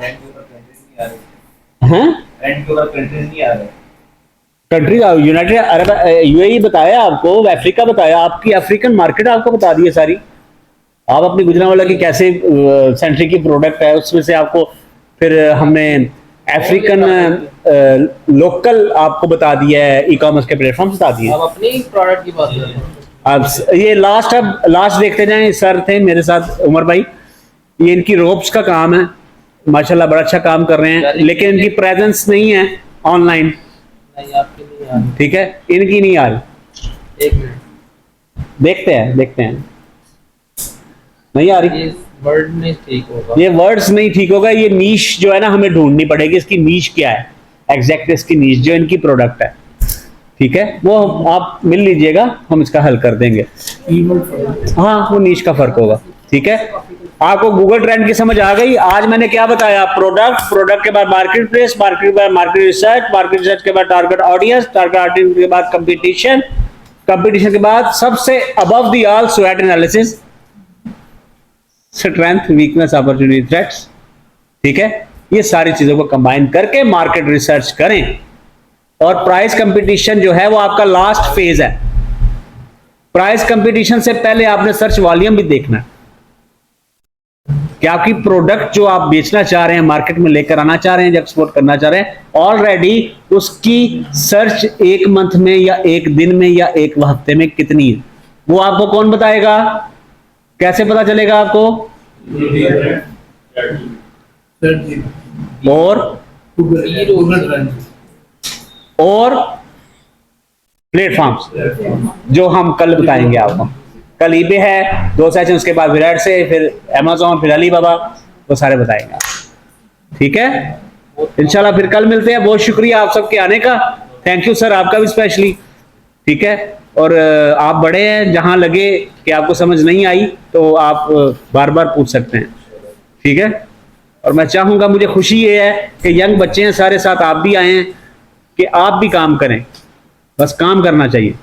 कंट्री यूनाइटेड अरब यूएई बताया आपको, अफ्रीका बताया, आपकी अफ्रीकन मार्केट आपको बता दी है सारी। आप अपनी गुजरांवाला की कैसे सेंट्री की प्रोडक्ट है, उसमें से आपको फिर हमने अफ्रीकन लोकल आपको बता दिया है, ई कॉमर्स के प्लेटफॉर्म बता दिए। आप अपनी प्रोडक्ट की बात कर रहे हैं। अब ये लास्ट देखते जाएं। सर थे मेरे साथ उमर भाई, ये इनकी रोप्स का काम है, माशाल्लाह बड़ा अच्छा काम कर रहे हैं, लेकिन इनकी प्रेजेंस नहीं है ऑनलाइन। नहीं, आपकी नहीं आ रही। ठीक है, इनकी नहीं आ रही। 1 मिनट देखते हैं नहीं आ रही। ये वर्ड नहीं ठीक होगा, ये वर्ड्स नहीं ठीक होगा। ये नीश जो है ना, हमें ढूंढनी पड़ेगी, इसकी नीश क्या है एग्जैक्ट, इसकी नीश जो इनकी प्रोडक्ट है। ठीक है, वो आप मिल लीजिएगा, हम इसका हल कर देंगे। हाँ, वो नीश का फर्क होगा। ठीक है, आपको गूगल ट्रेंड की समझ आ गई। आज मैंने क्या बताया? प्रोडक्ट के बाद मार्केट प्लेस, मार्केट के बाद मार्केट रिसर्च के बाद टारगेट ऑडियंस, टारगेट ऑडियंस के बाद कंपटीशन के बाद सबसे अबव द ऑल स्वॉट analysis, strength, weakness, opportunity, threats. ठीक है, ये सारी चीजों को कंबाइन करके मार्केट रिसर्च करें। और प्राइस कंपटीशन जो है वो आपका लास्ट फेज है। प्राइस कंपटीशन से पहले आपने सर्च वॉल्यूम भी देखना है कि आपकी प्रोडक्ट जो आप बेचना चाह रहे हैं, मार्केट में लेकर आना चाह रहे हैं, एक्सपोर्ट करना चाह रहे हैं, ऑलरेडी उसकी सर्च 1 मंथ में या 1 दिन में या 1 हफ्ते में कितनी है, वो आपको कौन बताएगा? कैसे पता चलेगा आपको? और प्लेटफॉर्म्स जो हम कल बताएंगे आपको। कल eBay है, 2 सेशन, उसके बाद विराट से, फिर Amazon, फिर अलीबाबा, वो सारे बताएंगे आप। ठीक है, इंशाल्लाह फिर कल मिलते हैं। बहुत शुक्रिया आप सबके आने का, थैंक यू सर, आपका भी स्पेशली। ठीक है, और आप बड़े हैं, जहां लगे कि आपको समझ नहीं आई तो आप बार बार पूछ सकते हैं। ठीक है, और मैं चाहूंगा, मुझे खुशी ये है कि यंग बच्चे हैं सारे साथ, आप भी आए हैं कि आप भी काम करें, बस काम करना चाहिए।